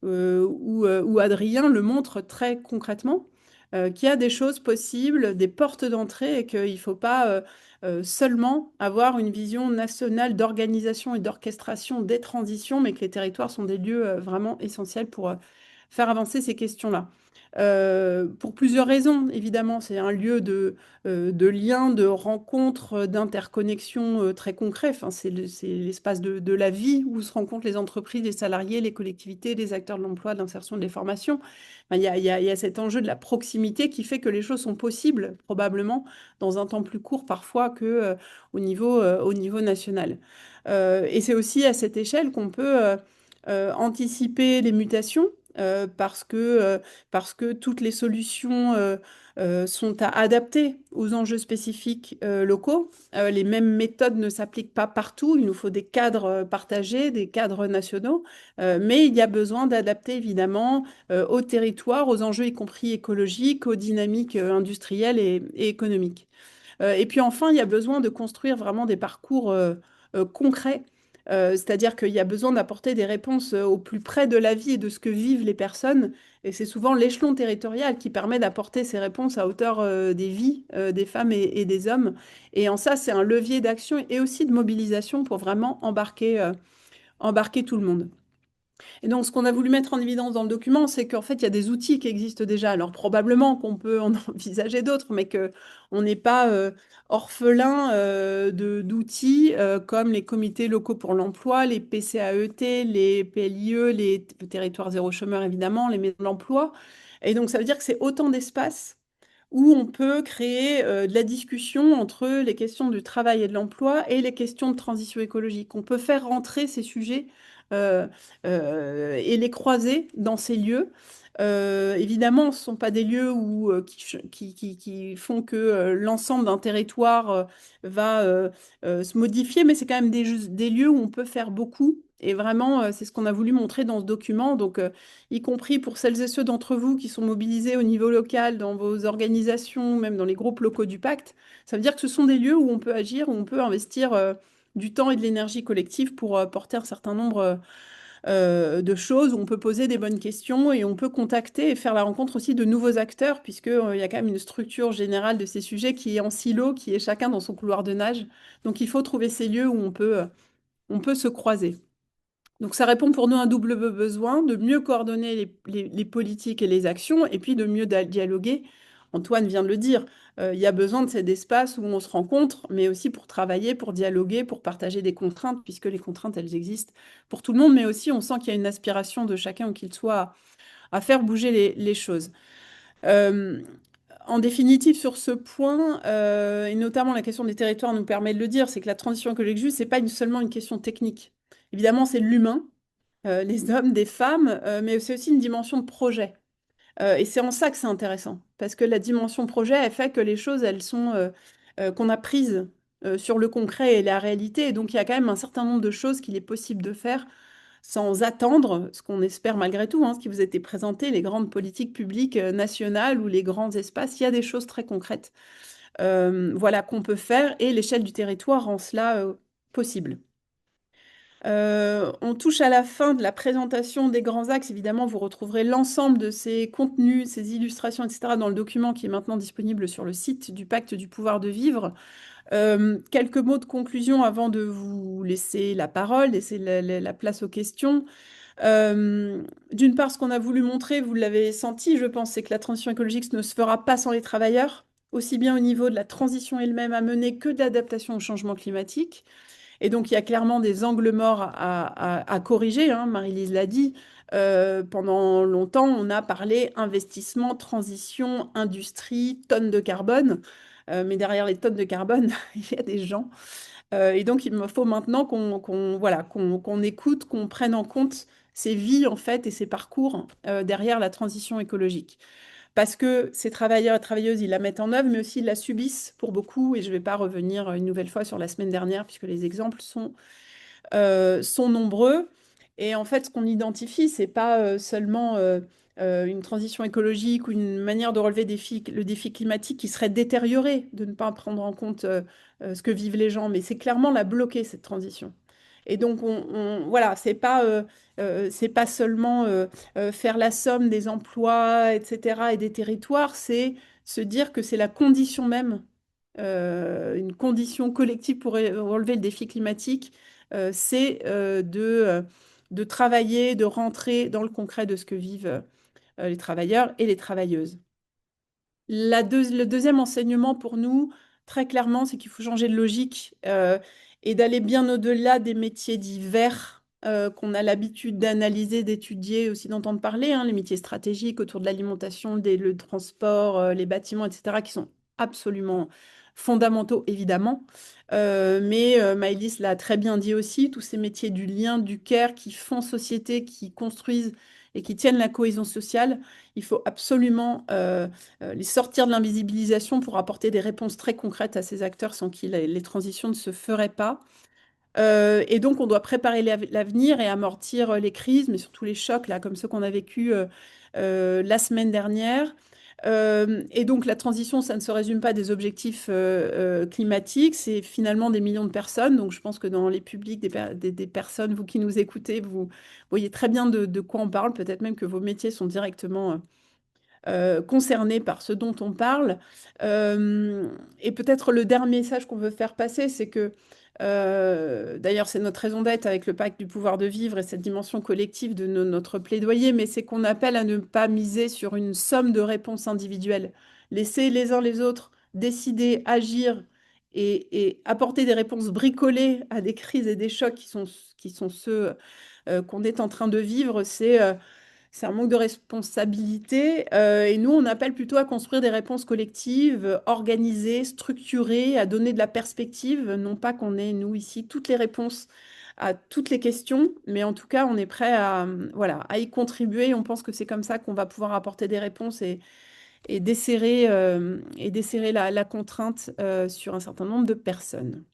B: ou Adrien, le montrent très concrètement, qu'il y a des choses possibles, des portes d'entrée, et qu'il ne faut pas seulement avoir une vision nationale d'organisation et d'orchestration des transitions, mais que les territoires sont des lieux vraiment essentiels pour faire avancer ces questions-là. Pour plusieurs raisons, évidemment, c'est un lieu de lien, de rencontre, d'interconnexion très concret. Enfin, c'est l'espace de la vie où se rencontrent les entreprises, les salariés, les collectivités, les acteurs de l'emploi, de l'insertion, de les formations. Enfin, il y a cet enjeu de la proximité qui fait que les choses sont possibles, probablement, dans un temps plus court parfois que, au niveau national. Et c'est aussi à cette échelle qu'on peut anticiper les mutations, parce que toutes les solutions sont à adapter aux enjeux spécifiques locaux. Les mêmes méthodes ne s'appliquent pas partout. Il nous faut des cadres partagés, des cadres nationaux, mais il y a besoin d'adapter évidemment aux territoires, aux enjeux y compris écologiques, aux dynamiques industrielles et économiques. Et puis enfin, il y a besoin de construire vraiment des parcours concrets. C'est-à-dire qu'il y a besoin d'apporter des réponses au plus près de la vie et de ce que vivent les personnes. Et c'est souvent l'échelon territorial qui permet d'apporter ces réponses à hauteur des vies des femmes et des hommes. Et en ça, c'est un levier d'action et aussi de mobilisation pour vraiment embarquer tout le monde. Et donc, ce qu'on a voulu mettre en évidence dans le document, c'est qu'en fait, il y a des outils qui existent déjà. Alors, probablement qu'on peut en envisager d'autres, mais qu'on n'est pas orphelin d'outils comme les comités locaux pour l'emploi, les PCAET, les PLIE, les territoires zéro chômeur, évidemment, les maisons de l'emploi. Et donc, ça veut dire que c'est autant d'espaces où on peut créer de la discussion entre les questions du travail et de l'emploi et les questions de transition écologique. On peut faire rentrer ces sujets euh, et les croiser dans ces lieux. Évidemment, ce ne sont pas des lieux qui font que l'ensemble d'un territoire va se modifier, mais c'est quand même des lieux où on peut faire beaucoup. Et vraiment, c'est ce qu'on a voulu montrer dans ce document. Donc, y compris pour celles et ceux d'entre vous qui sont mobilisés au niveau local, dans vos organisations, même dans les groupes locaux du pacte, ça veut dire que ce sont des lieux où on peut agir, où on peut investir du temps et de l'énergie collective pour porter un certain nombre de choses, où on peut poser des bonnes questions et on peut contacter et faire la rencontre aussi de nouveaux acteurs, puisqu'il y a quand même une structure générale de ces sujets qui est en silo, qui est chacun dans son couloir de nage. Donc il faut trouver ces lieux où on peut se croiser. Donc ça répond pour nous à un double besoin, de mieux coordonner les politiques et les actions, et puis de mieux dialoguer. Antoine vient de le dire, il y a besoin de cet espace où on se rencontre, mais aussi pour travailler, pour dialoguer, pour partager des contraintes, puisque les contraintes, elles existent pour tout le monde, mais aussi on sent qu'il y a une aspiration de chacun, où qu'il soit, à faire bouger les choses. Euh, En définitive, sur ce point, et notamment la question des territoires nous permet de le dire, c'est que la transition écologique juste, c'est pas seulement une question technique. Évidemment, c'est l'humain, les hommes, des femmes, mais c'est aussi une dimension de projet. Et c'est en ça que c'est intéressant, parce que la dimension projet, elle fait que les choses, elles sont qu'on a prises sur le concret et la réalité. Et donc, il y a quand même un certain nombre de choses qu'il est possible de faire sans attendre ce qu'on espère malgré tout, hein, ce qui vous a été présenté, les grandes politiques publiques nationales ou les grands espaces. Il y a des choses très concrètes, voilà, qu'on peut faire, et l'échelle du territoire rend cela possible. On touche à la fin de la présentation des grands axes. Évidemment, vous retrouverez l'ensemble de ces contenus, ces illustrations, etc. dans le document qui est maintenant disponible sur le site du Pacte du pouvoir de vivre. Quelques mots de conclusion avant de vous laisser la parole, laisser la place aux questions. D'une part, ce qu'on a voulu montrer, vous l'avez senti, je pense, c'est que la transition écologique ne se fera pas sans les travailleurs, aussi bien au niveau de la transition elle-même à mener que de l'adaptation au changement climatique. Et donc, il y a clairement des angles morts à corriger, hein, Marie-Lise l'a dit. Pendant longtemps, on a parlé investissement, transition, industrie, tonnes de carbone. Mais derrière les tonnes de carbone, il y a des gens. Et donc, il me faut maintenant voilà, qu'on écoute, qu'on prenne en compte ces vies, en fait, et ces parcours derrière la transition écologique. Parce que ces travailleurs et travailleuses, ils la mettent en œuvre, mais aussi ils la subissent pour beaucoup. Et je ne vais pas revenir une nouvelle fois sur la semaine dernière, puisque les exemples sont nombreux. Et en fait, ce qu'on identifie, c'est pas seulement une transition écologique ou une manière de relever le défi climatique qui serait détériorée, de ne pas prendre en compte ce que vivent les gens, mais c'est clairement la bloquer, cette transition. Et donc, voilà, c'est pas seulement faire la somme des emplois, etc., et des territoires, c'est se dire que c'est la condition même, une condition collective pour relever le défi climatique, c'est de travailler, de rentrer dans le concret de ce que vivent les travailleurs et les travailleuses. Le deuxième enseignement pour nous, très clairement, c'est qu'il faut changer de logique et d'aller bien au-delà des métiers divers qu'on a l'habitude d'analyser, d'étudier, aussi d'entendre parler, hein, les métiers stratégiques autour de l'alimentation, le transport, les bâtiments, etc., qui sont absolument fondamentaux, évidemment. Mais Maëlys l'a très bien dit aussi, tous ces métiers du lien, du care, qui font société, qui construisent et qui tiennent la cohésion sociale, il faut absolument les sortir de l'invisibilisation pour apporter des réponses très concrètes à ces acteurs sans qui les transitions ne se feraient pas. Et donc, on doit préparer l'avenir et amortir les crises, mais surtout les chocs, là, comme ceux qu'on a vécu la semaine dernière. Et donc, la transition, ça ne se résume pas à des objectifs climatiques, c'est finalement des millions de personnes. Donc, je pense que dans les publics des personnes, vous qui nous écoutez, vous voyez très bien de quoi on parle. Peut-être même que vos métiers sont directement concernés par ce dont on parle. Et peut-être le dernier message qu'on veut faire passer, c'est que, d'ailleurs, c'est notre raison d'être avec le pacte du pouvoir de vivre et cette dimension collective de notre plaidoyer, mais c'est qu'on appelle à ne pas miser sur une somme de réponses individuelles. Laisser les uns les autres décider, agir et apporter des réponses bricolées à des crises et des chocs qui sont ceux qu'on est en train de vivre, c'est un manque de responsabilité. Et nous, on appelle plutôt à construire des réponses collectives, organisées, structurées, à donner de la perspective. Non pas qu'on ait, nous, ici, toutes les réponses à toutes les questions, mais en tout cas, on est prêt voilà, à y contribuer. On pense que c'est comme ça qu'on va pouvoir apporter des réponses et desserrer la contrainte sur un certain nombre de personnes.